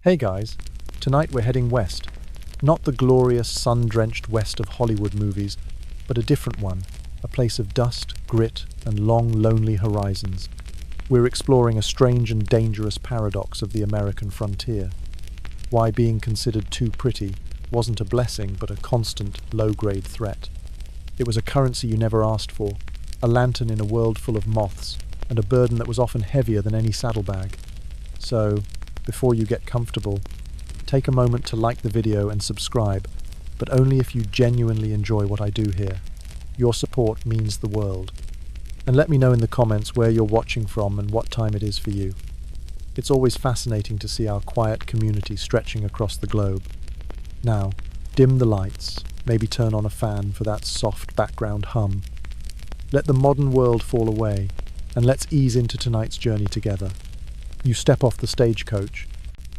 Hey guys, tonight we're heading west. Not the glorious sun-drenched west of Hollywood movies, but a different one, a place of dust, grit, and long, lonely horizons. We're exploring a strange and dangerous paradox of the American frontier. Why being considered too pretty wasn't a blessing but a constant, low-grade threat. It was a currency you never asked for, a lantern in a world full of moths, and a burden that was often heavier than any saddlebag. So, before you get comfortable, take a moment to like the video and subscribe, but only if you genuinely enjoy what I do here. Your support means the world. And let me know in the comments where you're watching from and what time it is for you. It's always fascinating to see our quiet community stretching across the globe. Now, dim the lights, maybe turn on a fan for that soft background hum. Let the modern world fall away, and let's ease into tonight's journey together. You step off the stagecoach,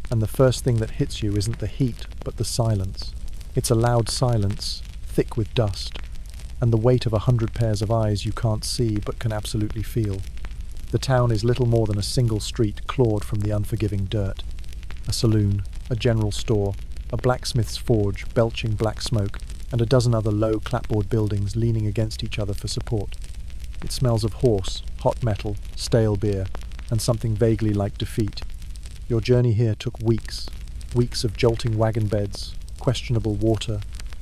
and the first thing that hits you isn't the heat, but the silence. It's a loud silence, thick with dust, and the weight of 100 pairs of eyes you can't see but can absolutely feel. The town is little more than a single street clawed from the unforgiving dirt. A saloon, a general store, a blacksmith's forge belching black smoke, and a dozen other low clapboard buildings leaning against each other for support. It smells of horse, hot metal, stale beer, and something vaguely like defeat. Your journey here took weeks, weeks of jolting wagon beds, questionable water,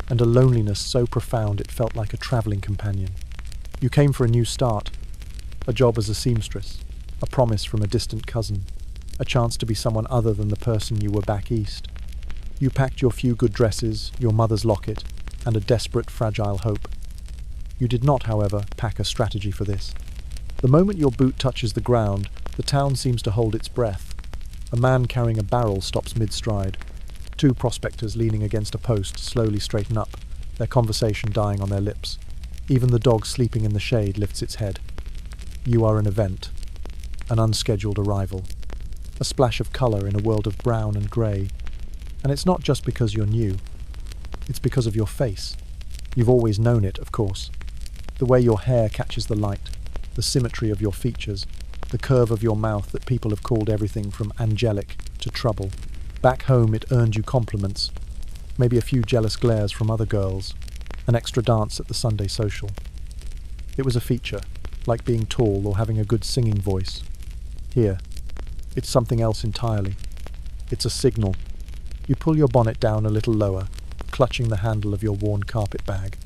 and a loneliness so profound it felt like a travelling companion. You came for a new start, a job as a seamstress, a promise from a distant cousin, a chance to be someone other than the person you were back east. You packed your few good dresses, your mother's locket, and a desperate, fragile hope. You did not, however, pack a strategy for this. The moment your boot touches the ground, the town seems to hold its breath. A man carrying a barrel stops mid-stride. Two prospectors leaning against a post slowly straighten up, their conversation dying on their lips. Even the dog sleeping in the shade lifts its head. You are an event, an unscheduled arrival, a splash of colour in a world of brown and grey. And it's not just because you're new. It's because of your face. You've always known it, of course. The way your hair catches the light, the symmetry of your features, the curve of your mouth that people have called everything from angelic to trouble. Back home it earned you compliments, maybe a few jealous glares from other girls, an extra dance at the Sunday social. It was a feature, like being tall or having a good singing voice. Here, it's something else entirely. It's a signal. You pull your bonnet down a little lower, clutching the handle of your worn carpet bag.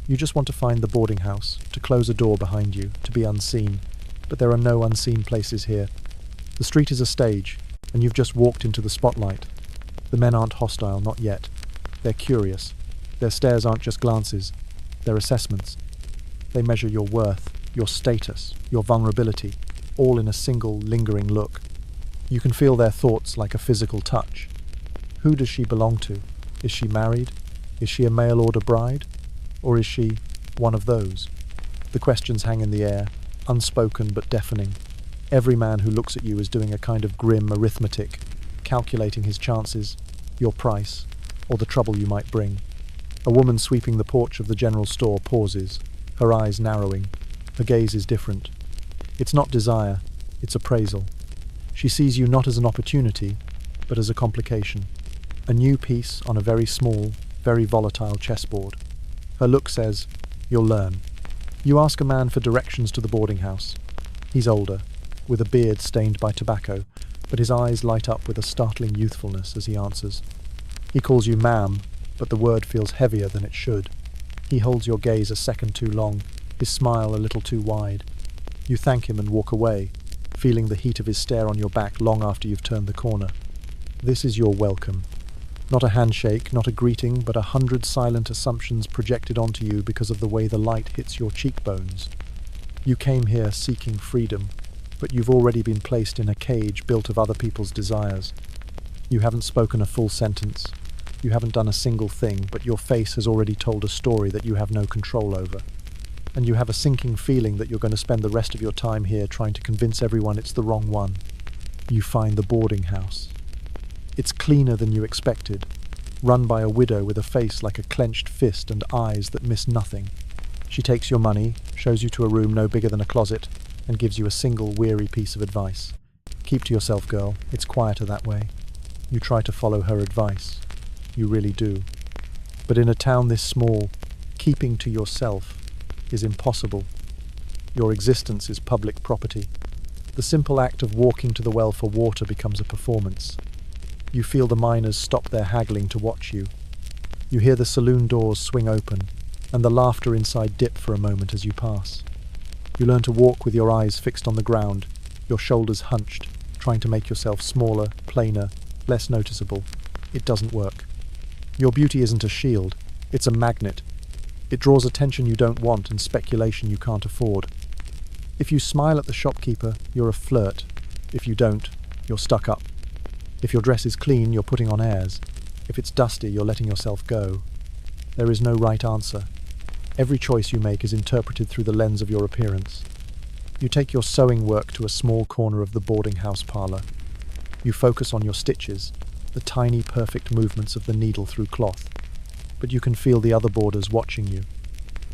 You just want to find the boarding house, to close a door behind you, to be unseen. But there are no unseen places here. The street is a stage, and you've just walked into the spotlight. The men aren't hostile, not yet. They're curious. Their stares aren't just glances, they're assessments. They measure your worth, your status, your vulnerability, all in a single, lingering look. You can feel their thoughts like a physical touch. Who does she belong to? Is she married? Is she a mail-order bride? Or is she one of those? The questions hang in the air, unspoken but deafening. Every man who looks at you is doing a kind of grim arithmetic, calculating his chances, your price, or the trouble you might bring. A woman sweeping the porch of the general store pauses, her eyes narrowing. Her gaze is different. It's not desire, it's appraisal. She sees you not as an opportunity, but as a complication. A new piece on a very small, very volatile chessboard. Her look says, "You'll learn." You ask a man for directions to the boarding house. He's older, with a beard stained by tobacco, but his eyes light up with a startling youthfulness as he answers. He calls you ma'am, but the word feels heavier than it should. He holds your gaze a second too long, his smile a little too wide. You thank him and walk away, feeling the heat of his stare on your back long after you've turned the corner. This is your welcome. Not a handshake, not a greeting, but 100 silent assumptions projected onto you because of the way the light hits your cheekbones. You came here seeking freedom, but you've already been placed in a cage built of other people's desires. You haven't spoken a full sentence. You haven't done a single thing, but your face has already told a story that you have no control over. And you have a sinking feeling that you're going to spend the rest of your time here trying to convince everyone it's the wrong one. You find the boarding house. It's cleaner than you expected, run by a widow with a face like a clenched fist and eyes that miss nothing. She takes your money, shows you to a room no bigger than a closet, and gives you a single weary piece of advice. Keep to yourself, girl. It's quieter that way. You try to follow her advice. You really do. But in a town this small, keeping to yourself is impossible. Your existence is public property. The simple act of walking to the well for water becomes a performance. You feel the miners stop their haggling to watch you. You hear the saloon doors swing open, and the laughter inside dip for a moment as you pass. You learn to walk with your eyes fixed on the ground, your shoulders hunched, trying to make yourself smaller, plainer, less noticeable. It doesn't work. Your beauty isn't a shield, it's a magnet. It draws attention you don't want and speculation you can't afford. If you smile at the shopkeeper, you're a flirt. If you don't, you're stuck up. If your dress is clean, you're putting on airs. If it's dusty, you're letting yourself go. There is no right answer. Every choice you make is interpreted through the lens of your appearance. You take your sewing work to a small corner of the boarding house parlour. You focus on your stitches, the tiny, perfect movements of the needle through cloth. But you can feel the other boarders watching you.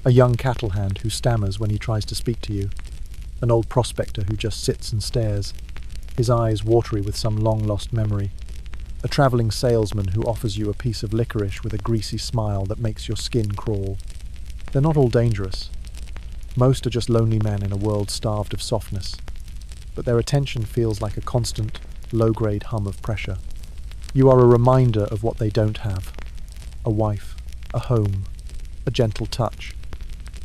A young cattle hand who stammers when he tries to speak to you. An old prospector who just sits and stares, his eyes watery with some long-lost memory. A travelling salesman who offers you a piece of licorice with a greasy smile that makes your skin crawl. They're not all dangerous. Most are just lonely men in a world starved of softness. But their attention feels like a constant, low-grade hum of pressure. You are a reminder of what they don't have. A wife, a home, a gentle touch.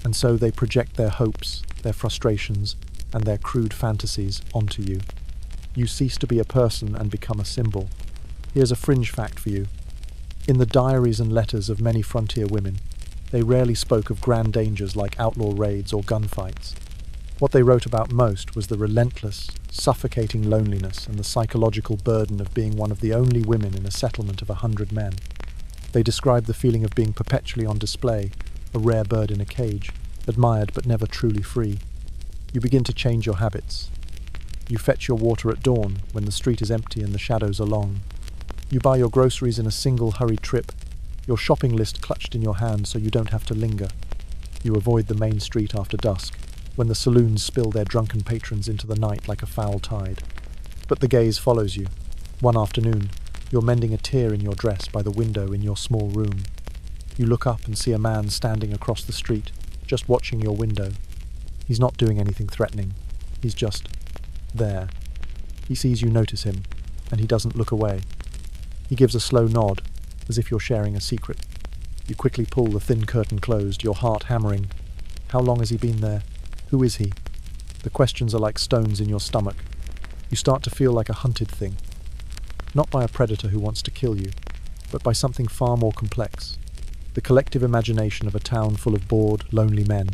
And so they project their hopes, their frustrations, and their crude fantasies onto you. You cease to be a person and become a symbol. Here's a fringe fact for you. In the diaries and letters of many frontier women, they rarely spoke of grand dangers like outlaw raids or gunfights. What they wrote about most was the relentless, suffocating loneliness and the psychological burden of being one of the only women in a settlement of 100 men. They described the feeling of being perpetually on display, a rare bird in a cage, admired but never truly free. You begin to change your habits. You fetch your water at dawn when the street is empty and the shadows are long. You buy your groceries in a single hurried trip, your shopping list clutched in your hand so you don't have to linger. You avoid the main street after dusk, when the saloons spill their drunken patrons into the night like a foul tide. But the gaze follows you. One afternoon, you're mending a tear in your dress by the window in your small room. You look up and see a man standing across the street, just watching your window. He's not doing anything threatening. He's just there. He sees you notice him, and he doesn't look away. He gives a slow nod, as if you're sharing a secret. You quickly pull the thin curtain closed, your heart hammering. How long has he been there? Who is he? The questions are like stones in your stomach. You start to feel like a hunted thing. Not by a predator who wants to kill you, but by something far more complex. The collective imagination of a town full of bored, lonely men.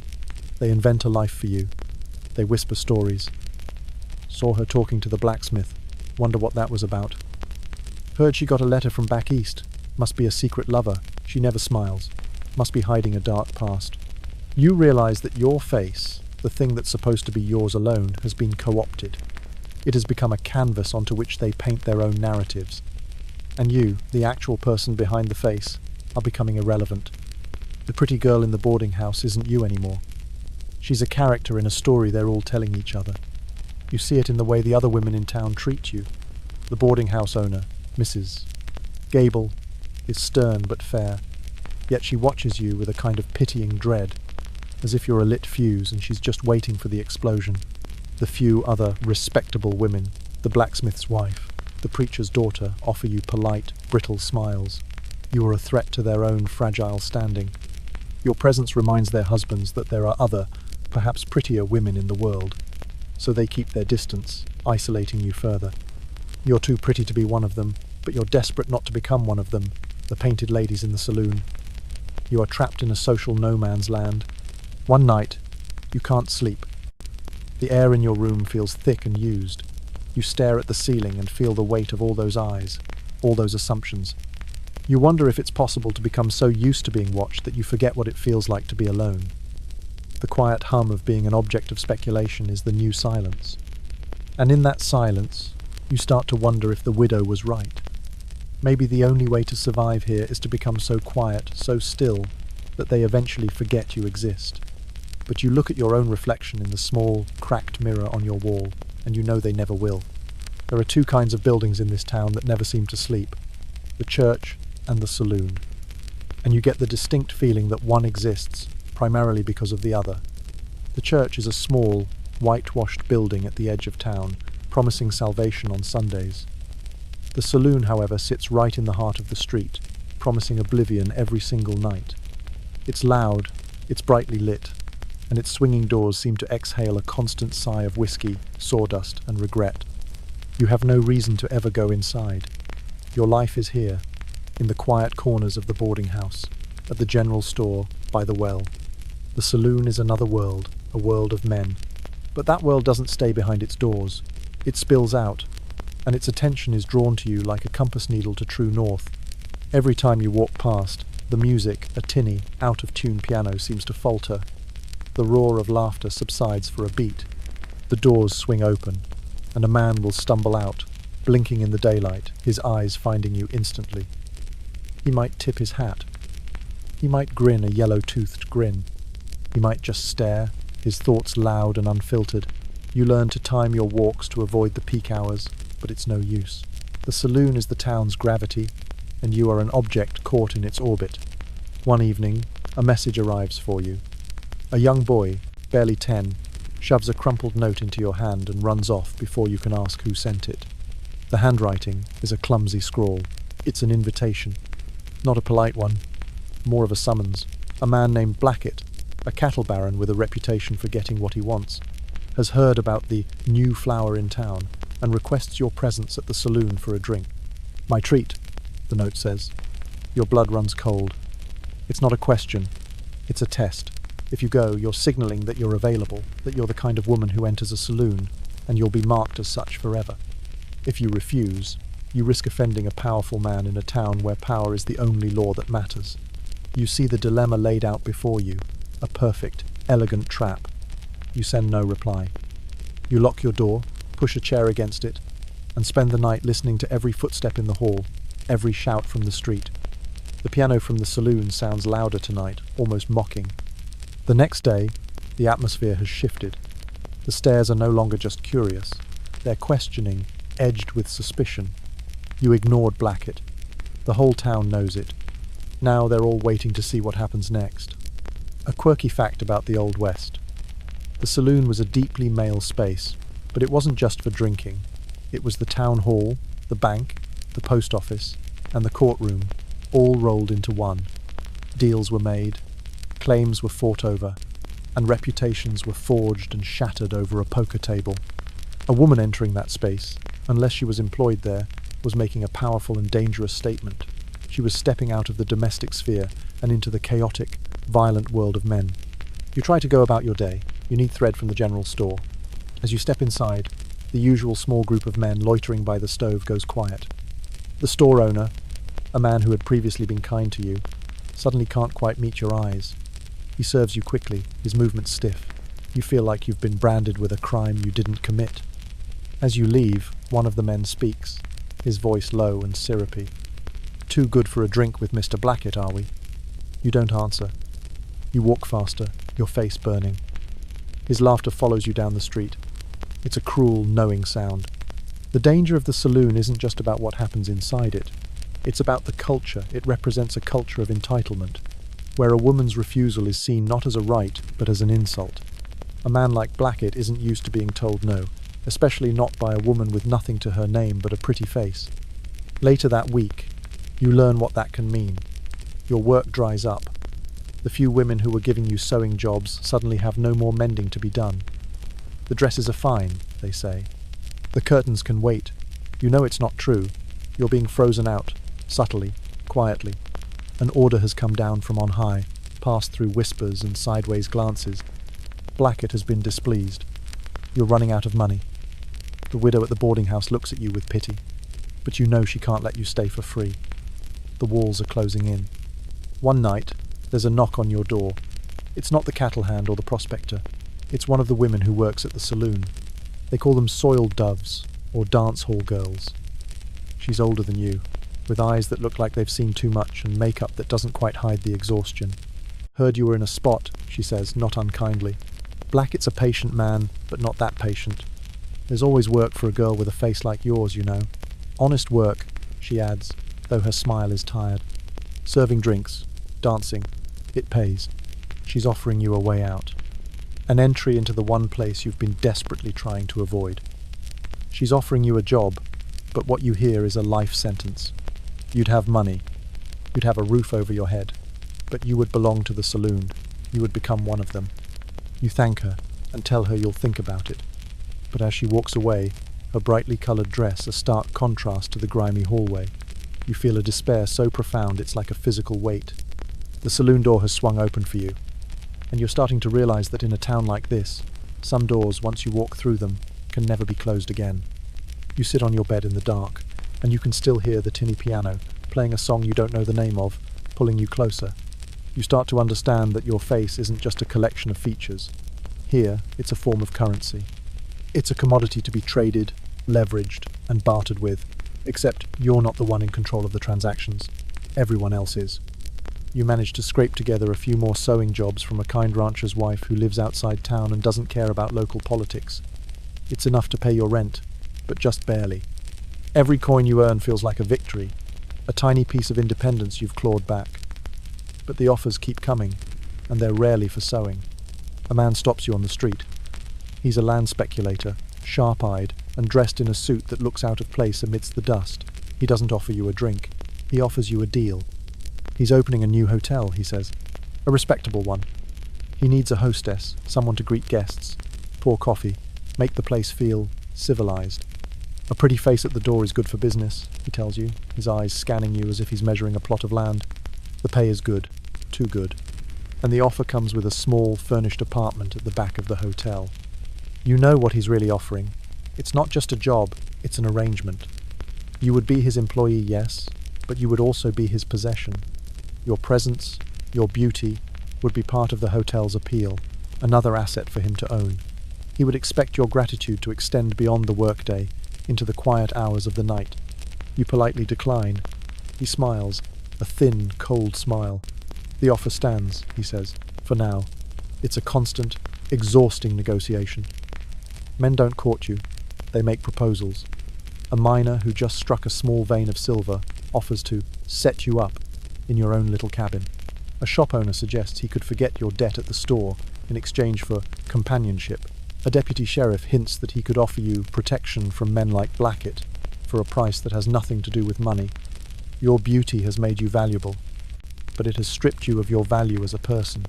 They invent a life for you. They whisper stories. Saw her talking to the blacksmith. Wonder what that was about. Heard she got a letter from back east. Must be a secret lover. She never smiles. Must be hiding a dark past. You realize that your face, the thing that's supposed to be yours alone, has been co-opted. It has become a canvas onto which they paint their own narratives. And you, the actual person behind the face, are becoming irrelevant. The pretty girl in the boarding house isn't you anymore. She's a character in a story they're all telling each other. You see it in the way the other women in town treat you. The boarding house owner, Mrs. Gable, is stern but fair, yet she watches you with a kind of pitying dread, as if you're a lit fuse and she's just waiting for the explosion. The few other respectable women, the blacksmith's wife, the preacher's daughter, offer you polite, brittle smiles. You are a threat to their own fragile standing. Your presence reminds their husbands that there are other, perhaps prettier women in the world, so they keep their distance, isolating you further. You're too pretty to be one of them, but you're desperate not to become one of them, the painted ladies in the saloon. You are trapped in a social no-man's land. One night, you can't sleep. The air in your room feels thick and used. You stare at the ceiling and feel the weight of all those eyes, all those assumptions. You wonder if it's possible to become so used to being watched that you forget what it feels like to be alone. The quiet hum of being an object of speculation is the new silence. And in that silence, you start to wonder if the widow was right. Maybe the only way to survive here is to become so quiet, so still, that they eventually forget you exist. But you look at your own reflection in the small, cracked mirror on your wall, and you know they never will. There are two kinds of buildings in this town that never seem to sleep: the church and the saloon. And you get the distinct feeling that one exists primarily because of the other. The church is a small, whitewashed building at the edge of town, promising salvation on Sundays. The saloon, however, sits right in the heart of the street, promising oblivion every single night. It's loud, it's brightly lit, and its swinging doors seem to exhale a constant sigh of whiskey, sawdust, and regret. You have no reason to ever go inside. Your life is here, in the quiet corners of the boarding house, at the general store, by the well. The saloon is another world, a world of men. But that world doesn't stay behind its doors. It spills out, and its attention is drawn to you like a compass needle to true north. Every time you walk past, the music, a tinny, out-of-tune piano, seems to falter. The roar of laughter subsides for a beat. The doors swing open, and a man will stumble out, blinking in the daylight, his eyes finding you instantly. He might tip his hat. He might grin a yellow-toothed grin. He might just stare, his thoughts loud and unfiltered. You learn to time your walks to avoid the peak hours, but it's no use. The saloon is the town's gravity, and you are an object caught in its orbit. One evening, a message arrives for you. A young boy, barely 10, shoves a crumpled note into your hand and runs off before you can ask who sent it. The handwriting is a clumsy scrawl. It's an invitation. Not a polite one, more of a summons. A man named Blackett, a cattle baron with a reputation for getting what he wants, has heard about the new flower in town and requests your presence at the saloon for a drink. "My treat," the note says. Your blood runs cold. It's not a question, it's a test. If you go, you're signaling that you're available, that you're the kind of woman who enters a saloon, and you'll be marked as such forever. If you refuse, you risk offending a powerful man in a town where power is the only law that matters. You see the dilemma laid out before you, a perfect, elegant trap. You send no reply. You lock your door, push a chair against it, and spend the night listening to every footstep in the hall, every shout from the street. The piano from the saloon sounds louder tonight, almost mocking. The next day, the atmosphere has shifted. The stares are no longer just curious. They're questioning, edged with suspicion. You ignored Blackett. The whole town knows it. Now they're all waiting to see what happens next. A quirky fact about the Old West. The saloon was a deeply male space, but it wasn't just for drinking. It was the town hall, the bank, the post office, and the courtroom, all rolled into one. Deals were made, claims were fought over, and reputations were forged and shattered over a poker table. A woman entering that space, unless she was employed there, was making a powerful and dangerous statement. She was stepping out of the domestic sphere and into the chaotic, violent world of men. You try to go about your day. You need thread from the general store. As you step inside, the usual small group of men loitering by the stove goes quiet. The store owner, a man who had previously been kind to you, suddenly can't quite meet your eyes. He serves you quickly, his movements stiff. You feel like you've been branded with a crime you didn't commit. As you leave, one of the men speaks, his voice low and syrupy. "Too good for a drink with Mr. Blackett, are we?" You don't answer. You walk faster, your face burning. His laughter follows you down the street. It's a cruel, knowing sound. The danger of the saloon isn't just about what happens inside it. It's about the culture. It represents a culture of entitlement, where a woman's refusal is seen not as a right, but as an insult. A man like Blackett isn't used to being told no, especially not by a woman with nothing to her name but a pretty face. Later that week, you learn what that can mean. Your work dries up. The few women who were giving you sewing jobs suddenly have no more mending to be done. The dresses are fine, they say. The curtains can wait. You know it's not true. You're being frozen out, subtly, quietly. An order has come down from on high, passed through whispers and sideways glances. Blackett has been displeased. You're running out of money. The widow at the boarding house looks at you with pity, but you know she can't let you stay for free. The walls are closing in. One night, there's a knock on your door. It's not the cattle hand or the prospector. It's one of the women who works at the saloon. They call them soiled doves, or dance hall girls. She's older than you, with eyes that look like they've seen too much and makeup that doesn't quite hide the exhaustion. "Heard you were in a spot," she says, not unkindly. "Blackett's a patient man, but not that patient. There's always work for a girl with a face like yours, you know. Honest work, she adds, though her smile is tired. Serving drinks, dancing, it pays. She's offering you a way out. An entry into the one place you've been desperately trying to avoid. She's offering you a job, but what you hear is a life sentence. You'd have money. You'd have a roof over your head. But you would belong to the saloon. You would become one of them. You thank her and tell her you'll think about it. But as she walks away, her brightly coloured dress a stark contrast to the grimy hallway, you feel a despair so profound it's like a physical weight. The saloon door has swung open for you, and you're starting to realise that in a town like this, some doors, once you walk through them, can never be closed again. You sit on your bed in the dark, and you can still hear the tinny piano, playing a song you don't know the name of, pulling you closer. You start to understand that your face isn't just a collection of features. Here, it's a form of currency. It's a commodity to be traded, leveraged, and bartered with, except you're not the one in control of the transactions. Everyone else is. You manage to scrape together a few more sewing jobs from a kind rancher's wife who lives outside town and doesn't care about local politics. It's enough to pay your rent, but just barely. Every coin you earn feels like a victory, a tiny piece of independence you've clawed back. But the offers keep coming, and they're rarely for sewing. A man stops you on the street. He's a land speculator, sharp-eyed, and dressed in a suit that looks out of place amidst the dust. He doesn't offer you a drink. He offers you a deal. He's opening a new hotel, he says. A respectable one. He needs a hostess, someone to greet guests, pour coffee, make the place feel civilized. A pretty face at the door is good for business, he tells you, his eyes scanning you as if he's measuring a plot of land. The pay is good, too good. And the offer comes with a small, furnished apartment at the back of the hotel. You know what he's really offering. It's not just a job, it's an arrangement. You would be his employee, yes, but you would also be his possession. Your presence, your beauty, would be part of the hotel's appeal, another asset for him to own. He would expect your gratitude to extend beyond the workday, into the quiet hours of the night. You politely decline. He smiles, a thin, cold smile. The offer stands, he says, for now. It's a constant, exhausting negotiation. Men don't court you, they make proposals. A miner who just struck a small vein of silver offers to set you up in your own little cabin. A shop owner suggests he could forget your debt at the store in exchange for companionship. A deputy sheriff hints that he could offer you protection from men like Blackett for a price that has nothing to do with money. Your beauty has made you valuable, but it has stripped you of your value as a person.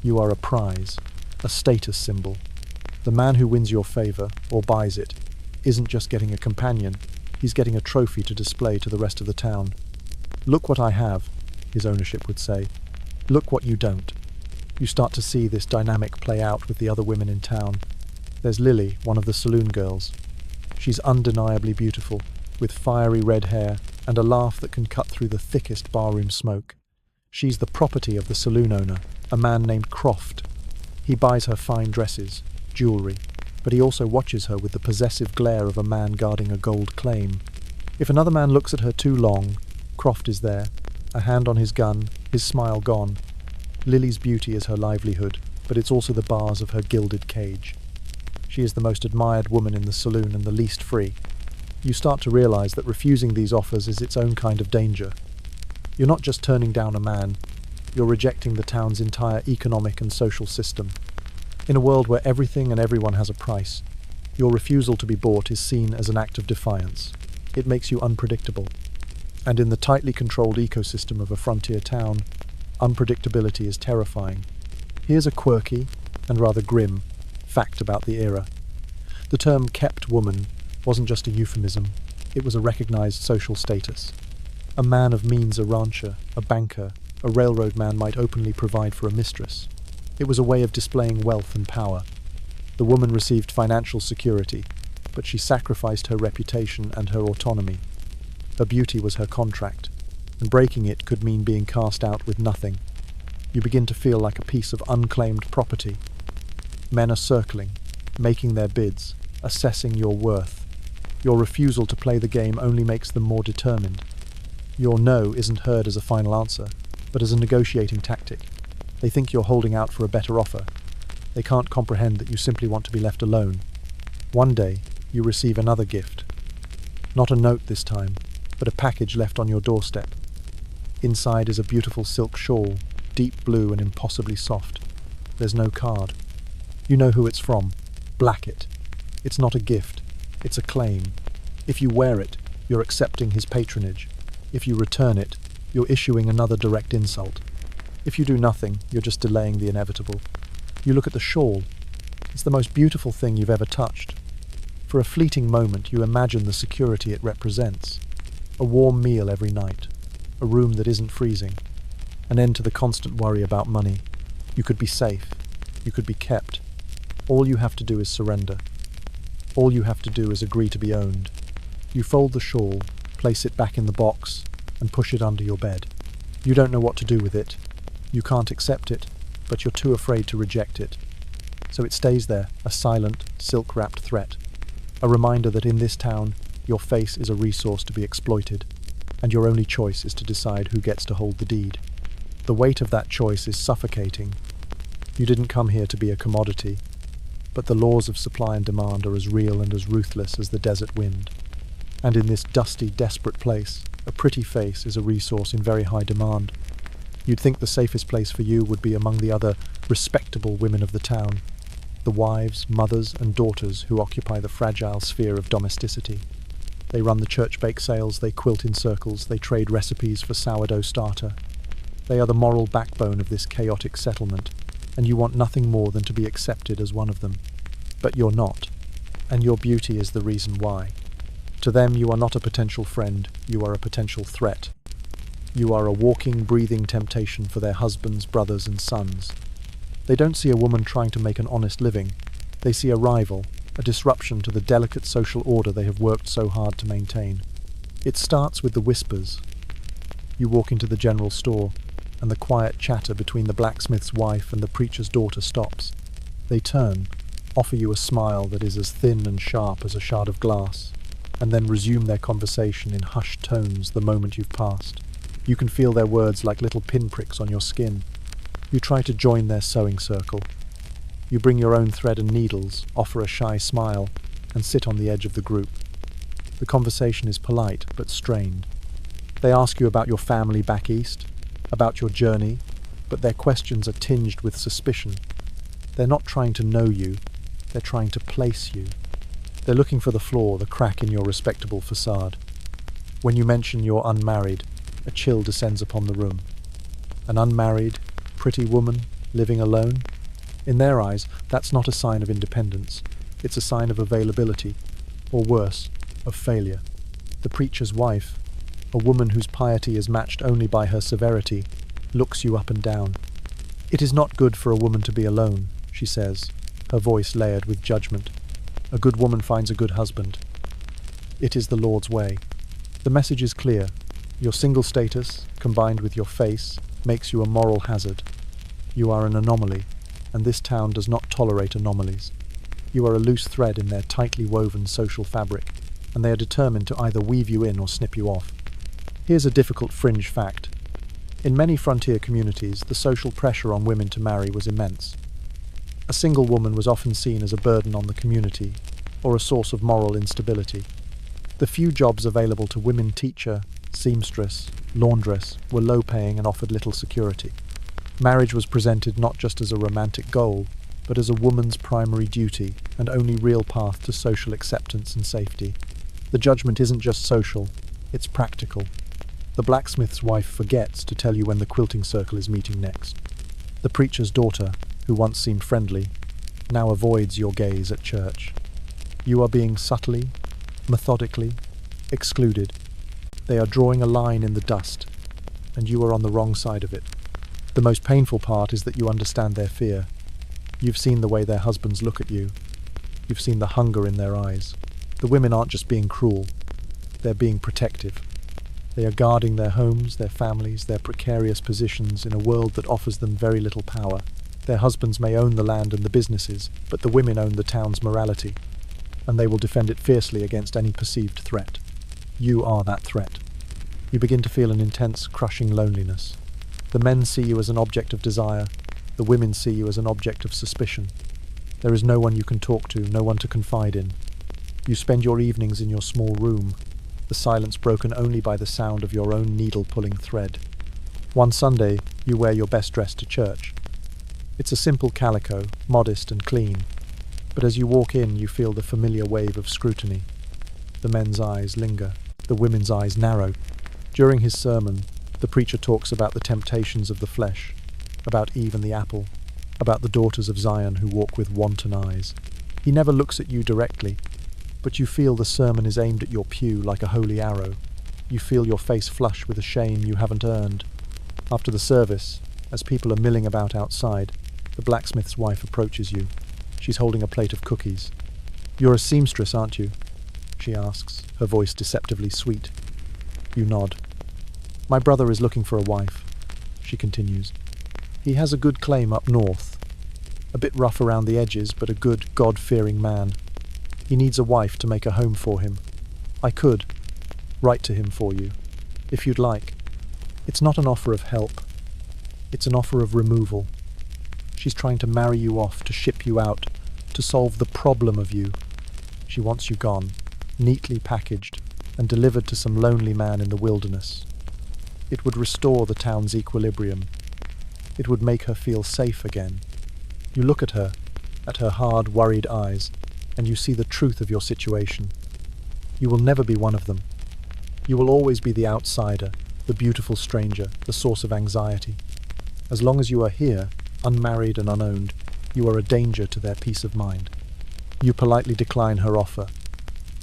You are a prize, a status symbol. The man who wins your favor, or buys it, isn't just getting a companion, he's getting a trophy to display to the rest of the town. Look what I have, his ownership would say. Look what you don't. You start to see this dynamic play out with the other women in town. There's Lily, one of the saloon girls. She's undeniably beautiful, with fiery red hair and a laugh that can cut through the thickest barroom smoke. She's the property of the saloon owner, a man named Croft. He buys her fine dresses, jewellery, but he also watches her with the possessive glare of a man guarding a gold claim. If another man looks at her too long, Croft is there, a hand on his gun, his smile gone. Lily's beauty is her livelihood, but it's also the bars of her gilded cage. She is the most admired woman in the saloon and the least free. You start to realise that refusing these offers is its own kind of danger. You're not just turning down a man, you're rejecting the town's entire economic and social system. In a world where everything and everyone has a price, your refusal to be bought is seen as an act of defiance. It makes you unpredictable. And in the tightly controlled ecosystem of a frontier town, unpredictability is terrifying. Here's a quirky, and rather grim, fact about the era. The term kept woman wasn't just a euphemism, it was a recognised social status. A man of means, a rancher, a banker, a railroad man might openly provide for a mistress. It was a way of displaying wealth and power. The woman received financial security, but she sacrificed her reputation and her autonomy. Her beauty was her contract, and breaking it could mean being cast out with nothing. You begin to feel like a piece of unclaimed property. Men are circling, making their bids, assessing your worth. Your refusal to play the game only makes them more determined. Your no isn't heard as a final answer, but as a negotiating tactic. They think you're holding out for a better offer. They can't comprehend that you simply want to be left alone. One day, you receive another gift. Not a note this time, but a package left on your doorstep. Inside is a beautiful silk shawl, deep blue and impossibly soft. There's no card. You know who it's from. Black it. It's not a gift. It's a claim. If you wear it, you're accepting his patronage. If you return it, you're issuing another direct insult. If you do nothing, you're just delaying the inevitable. You look at the shawl. It's the most beautiful thing you've ever touched. For a fleeting moment, you imagine the security it represents. A warm meal every night. A room that isn't freezing. An end to the constant worry about money. You could be safe. You could be kept. All you have to do is surrender. All you have to do is agree to be owned. You fold the shawl, place it back in the box, and push it under your bed. You don't know what to do with it. You can't accept it, but you're too afraid to reject it. So it stays there, a silent, silk-wrapped threat. A reminder that in this town, your face is a resource to be exploited, and your only choice is to decide who gets to hold the deed. The weight of that choice is suffocating. You didn't come here to be a commodity, but the laws of supply and demand are as real and as ruthless as the desert wind. And in this dusty, desperate place, a pretty face is a resource in very high demand. You'd think the safest place for you would be among the other respectable women of the town, the wives, mothers, and daughters who occupy the fragile sphere of domesticity. They run the church bake sales, they quilt in circles, they trade recipes for sourdough starter. They are the moral backbone of this chaotic settlement, and you want nothing more than to be accepted as one of them. But you're not, and your beauty is the reason why. To them, you are not a potential friend, you are a potential threat. You are a walking, breathing temptation for their husbands, brothers, and sons. They don't see a woman trying to make an honest living. They see a rival, a disruption to the delicate social order they have worked so hard to maintain. It starts with the whispers. You walk into the general store, and the quiet chatter between the blacksmith's wife and the preacher's daughter stops. They turn, offer you a smile that is as thin and sharp as a shard of glass, and then resume their conversation in hushed tones the moment you've passed. You can feel their words like little pinpricks on your skin. You try to join their sewing circle. You bring your own thread and needles, offer a shy smile, and sit on the edge of the group. The conversation is polite but strained. They ask you about your family back east, about your journey, but their questions are tinged with suspicion. They're not trying to know you, they're trying to place you. They're looking for the flaw, the crack in your respectable facade. When you mention you're unmarried, a chill descends upon the room. An unmarried, pretty woman living alone? In their eyes, that's not a sign of independence. It's a sign of availability, or worse, of failure. The preacher's wife, a woman whose piety is matched only by her severity, looks you up and down. It is not good for a woman to be alone, she says, her voice layered with judgment. A good woman finds a good husband. It is the Lord's way. The message is clear. Your single status, combined with your face, makes you a moral hazard. You are an anomaly, and this town does not tolerate anomalies. You are a loose thread in their tightly woven social fabric, and they are determined to either weave you in or snip you off. Here's a difficult fringe fact. In many frontier communities, the social pressure on women to marry was immense. A single woman was often seen as a burden on the community, or a source of moral instability. The few jobs available to women teacher, seamstress, laundress were low-paying and offered little security. Marriage was presented not just as a romantic goal, but as a woman's primary duty and only real path to social acceptance and safety. The judgment isn't just social, it's practical. The blacksmith's wife forgets to tell you when the quilting circle is meeting next. The preacher's daughter, who once seemed friendly, now avoids your gaze at church. You are being subtly, methodically, excluded. They are drawing a line in the dust, and you are on the wrong side of it. The most painful part is that you understand their fear. You've seen the way their husbands look at you. You've seen the hunger in their eyes. The women aren't just being cruel, they're being protective. They are guarding their homes, their families, their precarious positions in a world that offers them very little power. Their husbands may own the land and the businesses, but the women own the town's morality, and they will defend it fiercely against any perceived threat. You are that threat. You begin to feel an intense, crushing loneliness. The men see you as an object of desire, the women see you as an object of suspicion. There is no one you can talk to, no one to confide in. You spend your evenings in your small room, the silence broken only by the sound of your own needle-pulling thread. One Sunday, you wear your best dress to church. It's a simple calico, modest and clean, but as you walk in, you feel the familiar wave of scrutiny. The men's eyes linger, the women's eyes narrow. During his sermon, the preacher talks about the temptations of the flesh, about Eve and the apple, about the daughters of Zion who walk with wanton eyes. He never looks at you directly, but you feel the sermon is aimed at your pew like a holy arrow. You feel your face flush with a shame you haven't earned. After the service, as people are milling about outside, the blacksmith's wife approaches you. She's holding a plate of cookies. "You're a seamstress, aren't you?" she asks, her voice deceptively sweet. You nod. "My brother is looking for a wife," she continues. "He has a good claim up north. A bit rough around the edges, but a good, God-fearing man. He needs a wife to make a home for him. I could write to him for you, if you'd like. It's not an offer of help. It's an offer of removal. She's trying to marry you off, to ship you out, to solve the problem of you. She wants you gone, neatly packaged, and delivered to some lonely man in the wilderness. It would restore the town's equilibrium. It would make her feel safe again. You look at her hard, worried eyes, and you see the truth of your situation. You will never be one of them. You will always be the outsider, the beautiful stranger, the source of anxiety. As long as you are here, unmarried and unowned, you are a danger to their peace of mind. You politely decline her offer,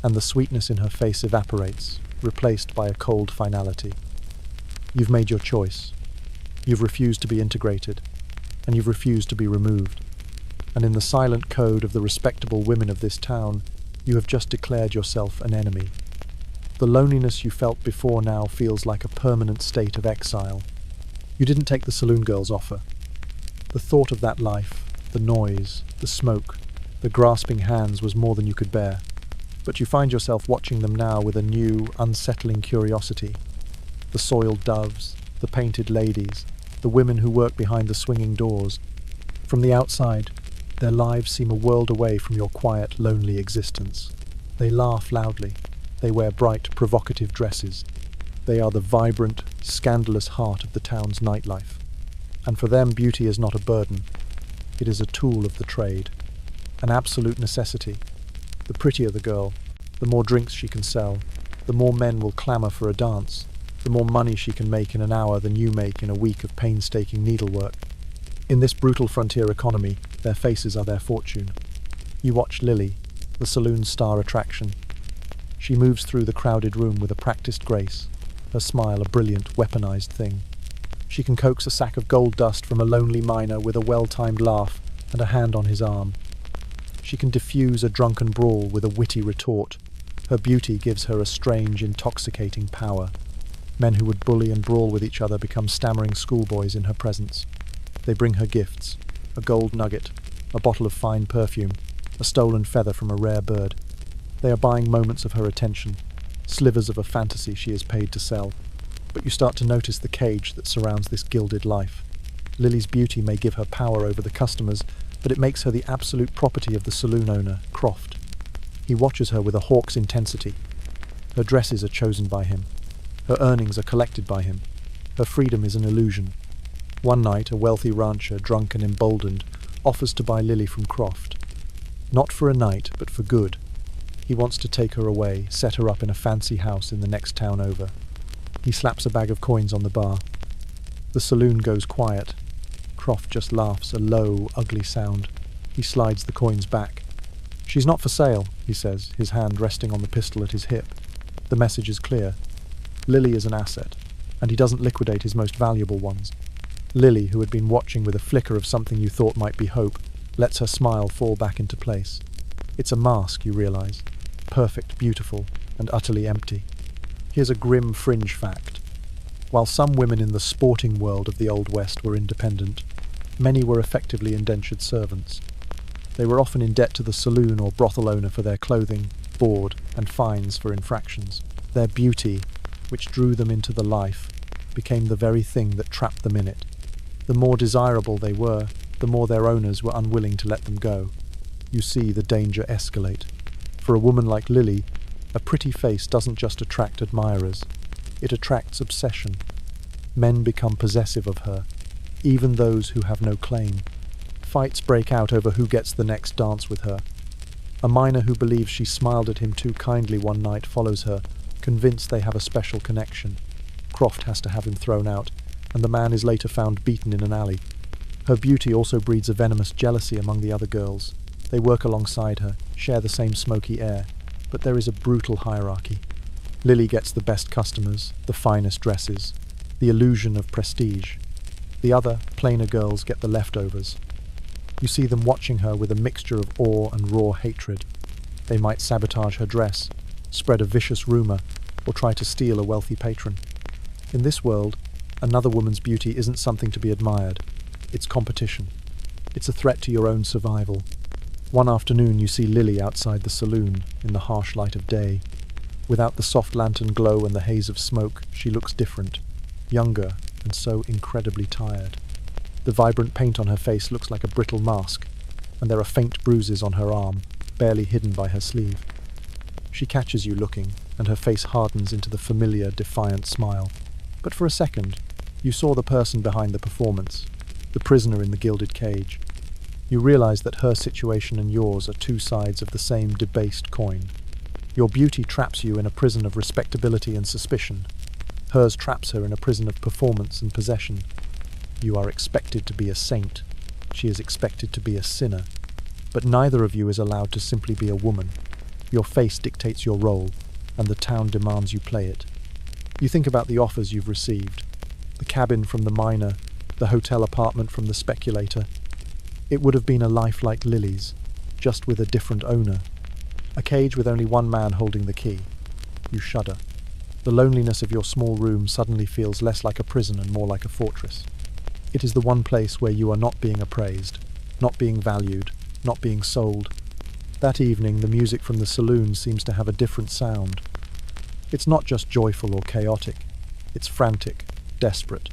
and the sweetness in her face evaporates, replaced by a cold finality. You've made your choice. You've refused to be integrated, and you've refused to be removed. And in the silent code of the respectable women of this town, you have just declared yourself an enemy. The loneliness you felt before now feels like a permanent state of exile. You didn't take the saloon girl's offer. The thought of that life, the noise, the smoke, the grasping hands was more than you could bear. But you find yourself watching them now with a new, unsettling curiosity. The soiled doves, the painted ladies, the women who work behind the swinging doors. From the outside, their lives seem a world away from your quiet, lonely existence. They laugh loudly. They wear bright, provocative dresses. They are the vibrant, scandalous heart of the town's nightlife. And for them, beauty is not a burden. It is a tool of the trade, an absolute necessity. The prettier the girl, the more drinks she can sell, the more men will clamour for a dance, the more money she can make in an hour than you make in a week of painstaking needlework. In this brutal frontier economy, their faces are their fortune. You watch Lily, the saloon's star attraction. She moves through the crowded room with a practiced grace, her smile a brilliant, weaponized thing. She can coax a sack of gold dust from a lonely miner with a well-timed laugh and a hand on his arm. She can diffuse a drunken brawl with a witty retort. Her beauty gives her a strange, intoxicating power. Men who would bully and brawl with each other become stammering schoolboys in her presence. They bring her gifts, a gold nugget, a bottle of fine perfume, a stolen feather from a rare bird. They are buying moments of her attention, slivers of a fantasy she is paid to sell. But you start to notice the cage that surrounds this gilded life. Lily's beauty may give her power over the customers, but it makes her the absolute property of the saloon owner, Croft. He watches her with a hawk's intensity. Her dresses are chosen by him. Her earnings are collected by him. Her freedom is an illusion. One night, a wealthy rancher, drunk and emboldened, offers to buy Lily from Croft. Not for a night, but for good. He wants to take her away, set her up in a fancy house in the next town over. He slaps a bag of coins on the bar. The saloon goes quiet. Croft just laughs, a low, ugly sound. He slides the coins back. "She's not for sale," he says, his hand resting on the pistol at his hip. The message is clear. Lily is an asset, and he doesn't liquidate his most valuable ones. Lily, who had been watching with a flicker of something you thought might be hope, lets her smile fall back into place. It's a mask, you realize. Perfect, beautiful, and utterly empty. Here's a grim fringe fact. While some women in the sporting world of the Old West were independent, many were effectively indentured servants. They were often in debt to the saloon or brothel owner for their clothing, board, and fines for infractions. Their beauty, which drew them into the life, became the very thing that trapped them in it. The more desirable they were, the more their owners were unwilling to let them go. You see the danger escalate. For a woman like Lily, a pretty face doesn't just attract admirers, it attracts obsession. Men become possessive of her, even those who have no claim. Fights break out over who gets the next dance with her. A miner who believes she smiled at him too kindly one night follows her, convinced they have a special connection. Croft has to have him thrown out, and the man is later found beaten in an alley. Her beauty also breeds a venomous jealousy among the other girls. They work alongside her, share the same smoky air, but there is a brutal hierarchy. Lily gets the best customers, the finest dresses, the illusion of prestige. The other, plainer girls get the leftovers. You see them watching her with a mixture of awe and raw hatred. They might sabotage her dress, spread a vicious rumor, or try to steal a wealthy patron. In this world, another woman's beauty isn't something to be admired. It's competition. It's a threat to your own survival. One afternoon you see Lily outside the saloon, in the harsh light of day. Without the soft lantern glow and the haze of smoke, she looks different, younger, and so incredibly tired. The vibrant paint on her face looks like a brittle mask, and there are faint bruises on her arm, barely hidden by her sleeve. She catches you looking, and her face hardens into the familiar, defiant smile. But for a second, you saw the person behind the performance, the prisoner in the gilded cage. You realize that her situation and yours are two sides of the same debased coin. Your beauty traps you in a prison of respectability and suspicion. Hers traps her in a prison of performance and possession. You are expected to be a saint. She is expected to be a sinner. But neither of you is allowed to simply be a woman. Your face dictates your role, and the town demands you play it. You think about the offers you've received. The cabin from the miner, the hotel apartment from the speculator. It would have been a life like Lily's, just with a different owner. A cage with only one man holding the key. You shudder. The loneliness of your small room suddenly feels less like a prison and more like a fortress. It is the one place where you are not being appraised, not being valued, not being sold. That evening, the music from the saloon seems to have a different sound. It's not just joyful or chaotic. It's frantic, desperate.